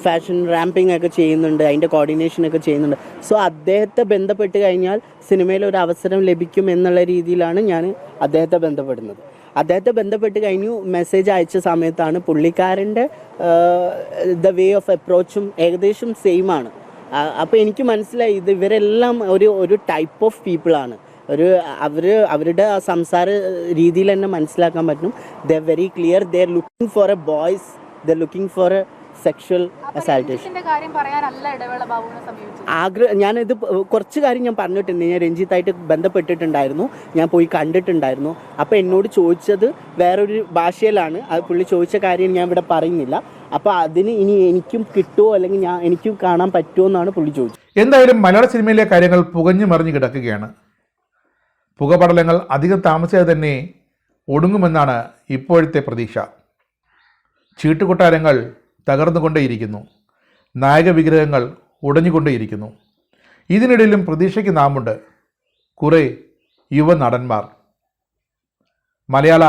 ഫാഷൻ റാമ്പിംഗ് ഒക്കെ ചെയ്യുന്നുണ്ട്, അതിൻ്റെ കോർഡിനേഷനൊക്കെ ചെയ്യുന്നുണ്ട്. സോ അദ്ദേഹത്തെ ബന്ധപ്പെട്ട് കഴിഞ്ഞാൽ സിനിമയിൽ ഒരു അവസരം ലഭിക്കും എന്നുള്ള രീതിയിലാണ് ഞാൻ അദ്ദേഹത്തെ ബന്ധപ്പെടുന്നത്. അദ്ദേഹത്തെ ബന്ധപ്പെട്ട് കഴിഞ്ഞു. മെസ്സേജ് അയച്ച സമയത്താണ് പുള്ളിക്കാരൻ്റെ ദ വേ ഓഫ് അപ്രോച്ചും ഏകദേശം സെയിം ആണ്. അപ്പോൾ എനിക്ക് മനസ്സിലായി ഇത് ഇവരെല്ലാം ഒരു ടൈപ്പ് ഓഫ് പീപ്പിളാണ്. അവരുടെ ആ സംസാര രീതിയിൽ തന്നെ മനസ്സിലാക്കാൻ പറ്റും. They are very clear, they are looking for a boys, they are looking for a sexual assaultation. ഞാനിത് കുറച്ച് കാര്യം ഞാൻ പറഞ്ഞിട്ടുണ്ട്. ഞാൻ രഞ്ജിത്തായിട്ട് ബന്ധപ്പെട്ടിട്ടുണ്ടായിരുന്നു, ഞാൻ പോയി കണ്ടിട്ടുണ്ടായിരുന്നു. അപ്പോൾ എന്നോട് ചോദിച്ചത് വേറൊരു ഭാഷയിലാണ്. അത് പുള്ളി ചോദിച്ച കാര്യം ഞാൻ ഇവിടെ പറയുന്നില്ല. അപ്പോൾ അതിന് ഇനി എനിക്കും കിട്ടുമോ അല്ലെങ്കിൽ എനിക്കും കാണാൻ പറ്റുമോ എന്നാണ് പുള്ളി ചോദിച്ചത്. എന്തായാലും മലയാള സിനിമയിലെ കാര്യങ്ങൾ പുകഞ്ഞു മറിഞ്ഞു കിടക്കുകയാണ്. പുകപടലങ്ങൾ അധികം താമസിയാതെ തന്നെ ഒടുങ്ങുമെന്നാണ് ഇപ്പോഴത്തെ പ്രതീക്ഷ. ചീട്ടുകൊട്ടാരങ്ങൾ തകർന്നുകൊണ്ടേയിരിക്കുന്നു, നായക വിഗ്രഹങ്ങൾ ഉടഞ്ഞുകൊണ്ടേയിരിക്കുന്നു. ഇതിനിടയിലും പ്രതീക്ഷയ്ക്ക് നാമുണ്ട്, കുറേ യുവ നടന്മാർ. മലയാള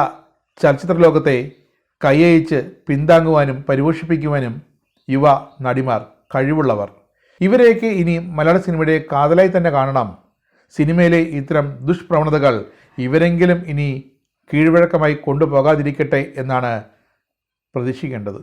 ചലച്ചിത്ര ലോകത്തെ കൈയയച്ച് പിന്താങ്ങുവാനും പരിപോഷിപ്പിക്കുവാനും യുവ നടിമാർ, കഴിവുള്ളവർ. ഇവരെയൊക്കെ ഇനി മലയാള സിനിമയുടെ കാതലായി തന്നെ കാണണം. സിനിമയിലെ ഇത്തരം ദുഷ്പ്രവണതകൾ ഇവരെങ്കിലും ഇനി കീഴ്വഴക്കമായി കൊണ്ടുപോകാതിരിക്കട്ടെ എന്നാണ് പ്രതീക്ഷിക്കേണ്ടത്.